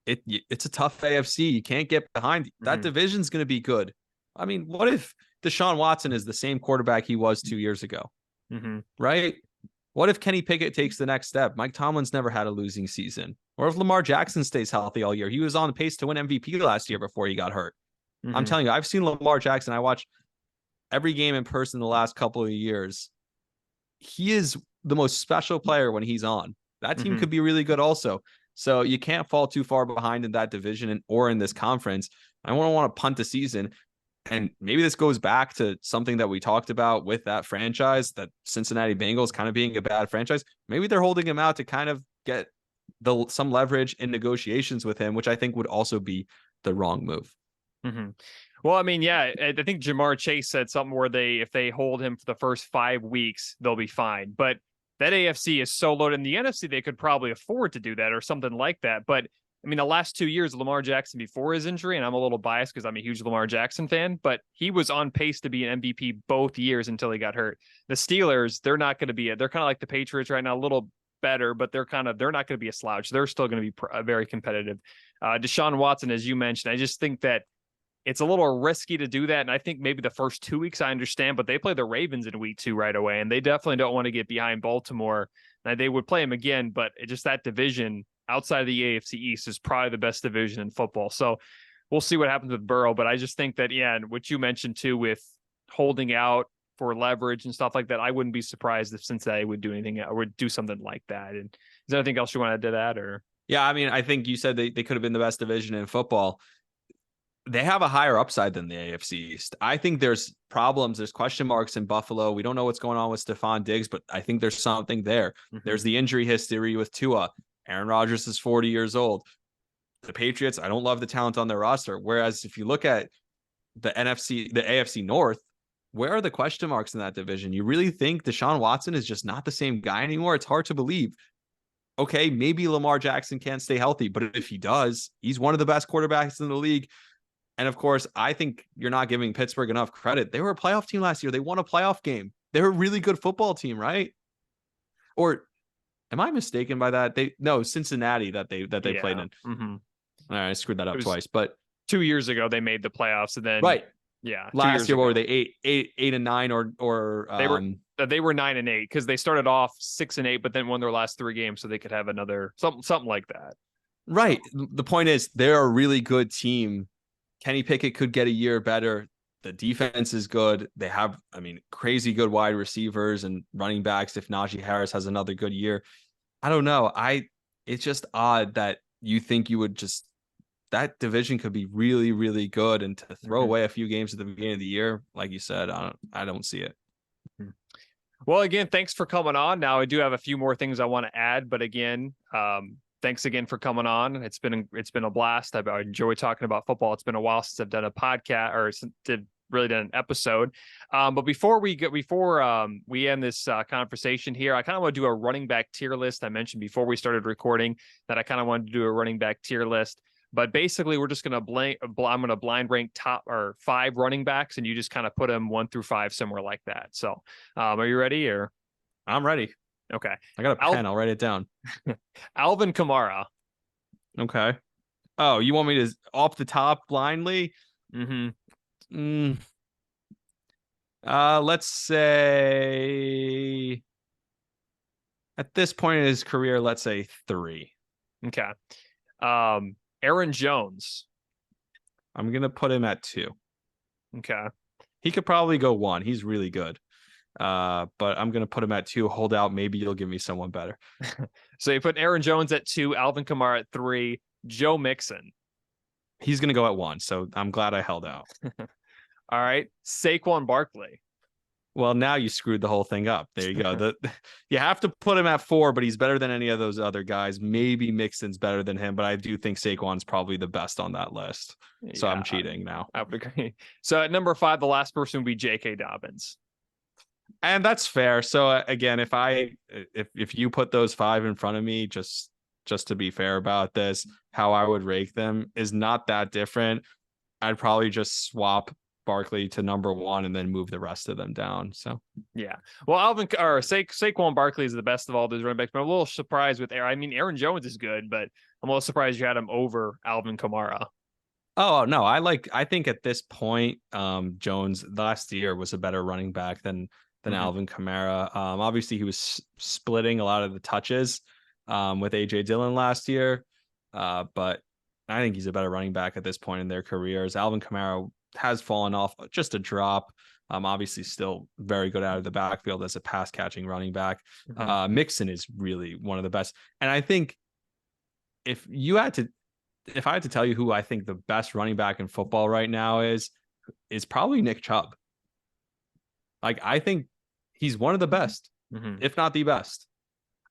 it's a tough AFC. You can't get behind. That division's going to be good. I mean, what if Deshaun Watson is the same quarterback he was 2 years ago? Right? What if Kenny Pickett takes the next step? Mike Tomlin's never had a losing season. Or if Lamar Jackson stays healthy all year. He was on pace to win MVP last year before he got hurt. I'm telling you, I've seen Lamar Jackson. I watched every game in person the last couple of years. He is the most special player when he's on. That team could be really good also. So you can't fall too far behind in that division or in this conference. I don't want to punt the season. And maybe this goes back to something that we talked about with that franchise, that Cincinnati Bengals kind of being a bad franchise. Maybe they're holding him out to kind of get some leverage in negotiations with him, which I think would also be the wrong move. Well, I mean, yeah, I think Jamar Chase said something where if they hold him for the first 5 weeks, they'll be fine. But that AFC is so loaded. In the NFC, they could probably afford to do that or something like that. But I mean, the last 2 years, Lamar Jackson before his injury, and I'm a little biased because I'm a huge Lamar Jackson fan, but he was on pace to be an MVP both years until he got hurt. The Steelers, they're not going to be they're kind of like the Patriots right now, a little better, but they're not going to be a slouch. They're still going to be very competitive. Deshaun Watson, as you mentioned, I just think that it's a little risky to do that. And I think maybe the first 2 weeks I understand, but they play the Ravens in week 2 right away. And they definitely don't want to get behind Baltimore. Now, they would play them again, but just that division outside of the AFC East is probably the best division in football. So we'll see what happens with Burrow. But I just think that, yeah, and what you mentioned too, with holding out for leverage and stuff like that, I wouldn't be surprised if Cincinnati would do anything or would do something like that. And is there anything else you want to add to that? Or yeah, I mean, I think you said they could have been the best division in football. They have a higher upside than the AFC East. I think there's problems. There's question marks in Buffalo. We don't know what's going on with Stephon Diggs, but I think there's something there. There's the injury history with Tua. Aaron Rodgers is 40 years old. The Patriots, I don't love the talent on their roster. Whereas if you look at the AFC North, where are the question marks in that division? You really think Deshaun Watson is just not the same guy anymore? It's hard to believe. Okay, maybe Lamar Jackson can't stay healthy, but if he does, he's one of the best quarterbacks in the league. And of course, I think you're not giving Pittsburgh enough credit. They were a playoff team last year. They won a playoff game. They're a really good football team, right? Or am I mistaken by that? Cincinnati that they played in. All right, I screwed that up twice. But 2 years ago they made the playoffs, and then last year what were they 8-9 or they were 9-8 because they started off 6-8, but then won their last 3 games so they could have another something like that. Right. The point is they're a really good team. Kenny Pickett could get a year better. The defense is good. They have, crazy good wide receivers and running backs. If Najee Harris has another good year, I don't know. It's just odd that you think you would that division could be really, really good, and to throw away a few games at the beginning of the year, like you said, I don't see it. Well, again, thanks for coming on. Now I do have a few more things I want to add, but again, thanks again for coming on. It's been a blast. I enjoy talking about football. It's been a while since I've done a podcast or really done an episode. But before we end this conversation here, I kind of want to do a running back tier list. I mentioned before we started recording that I kind of wanted to do a running back tier list. But basically, we're just going to I'm going to blind rank top or 5 running backs, and you just kind of put them 1 through 5 somewhere like that. So, are you ready? Or I'm ready. Okay. I got a pen. I'll write it down. Alvin Kamara. Okay. Oh, you want me to off the top blindly? Let's say at this point in his career, let's say 3. Okay. Aaron Jones. I'm going to put him at 2. Okay. He could probably go 1. He's really good. But I'm going to put him at 2. Hold out. Maybe you'll give me someone better. So you put Aaron Jones at 2, Alvin Kamara at 3, Joe Mixon. He's going to go at 1. So I'm glad I held out. All right. Saquon Barkley. Well, now you screwed the whole thing up. There you go. You have to put him at 4, but he's better than any of those other guys. Maybe Mixon's better than him, but I do think Saquon's probably the best on that list. So I'm cheating now. I would agree. So at number 5, the last person would be J.K. Dobbins. And that's fair. So again, if you put those 5 in front of me, just to be fair about this, how I would rank them is not that different. I'd probably just swap Barkley to number 1 and then move the rest of them down. So yeah. Well, Saquon Barkley is the best of all those running backs, but I'm a little surprised with Aaron. I mean, Aaron Jones is good, but I'm a little surprised you had him over Alvin Kamara. Oh no, I think at this point, Jones last year was a better running back than Alvin Kamara. Obviously he was splitting a lot of the touches with AJ Dillon last year. But I think he's a better running back at this point in their careers. Alvin Kamara has fallen off just a drop. Obviously still very good out of the backfield as a pass catching running back. Mixon is really one of the best. And I think if I had to tell you who I think the best running back in football right now is probably Nick Chubb. Like, I think he's one of the best, if not the best.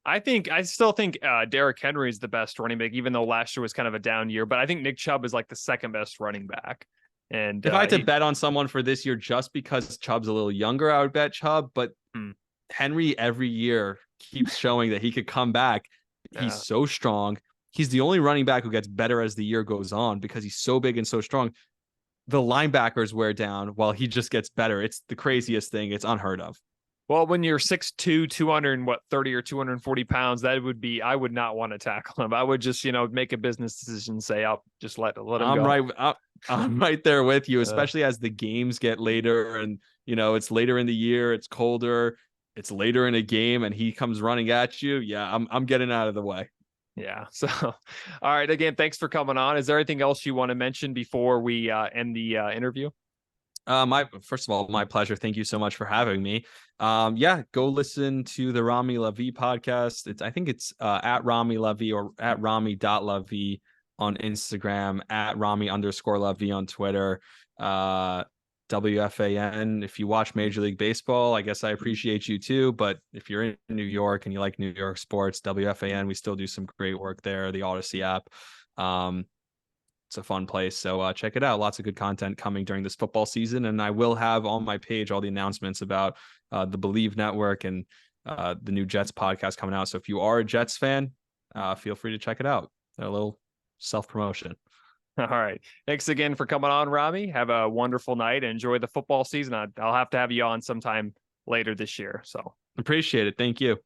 I still think Derrick Henry is the best running back, even though last year was kind of a down year. But I think Nick Chubb is like the second best running back. And if I had to bet on someone for this year, just because Chubb's a little younger, I would bet Chubb. But Henry every year keeps showing that he could come back. He's so strong. He's the only running back who gets better as the year goes on because he's so big and so strong. The linebackers wear down while he just gets better. It's the craziest thing. It's unheard of. Well, when you're 6'2", 230 or 240 pounds, I would not want to tackle him. I would just, make a business decision, say, I'll just let him go. I'm right there with you, especially as the games get later and, it's later in the year, it's colder, it's later in a game and he comes running at you. Yeah, I'm getting out of the way. Yeah. So, all right. Again, thanks for coming on. Is there anything else you want to mention before we end the interview? First of all, my pleasure. Thank you so much for having me. Go listen to the Rami Lavi podcast. I think it's at Rami Lavi or at Rami.Lavi on Instagram, at Rami_Lavi on Twitter. WFAN. If you watch Major League Baseball, I guess I appreciate you too. But if you're in New York and you like New York sports, WFAN, we still do some great work there. The Odyssey app. It's a fun place. So check it out. Lots of good content coming during this football season. And I will have on my page all the announcements about the Believe Network and the new Jets podcast coming out. So if you are a Jets fan, feel free to check it out. A little self-promotion. All right. Thanks again for coming on, Rami. Have a wonderful night. Enjoy the football season. I'll have to have you on sometime later this year. So appreciate it. Thank you.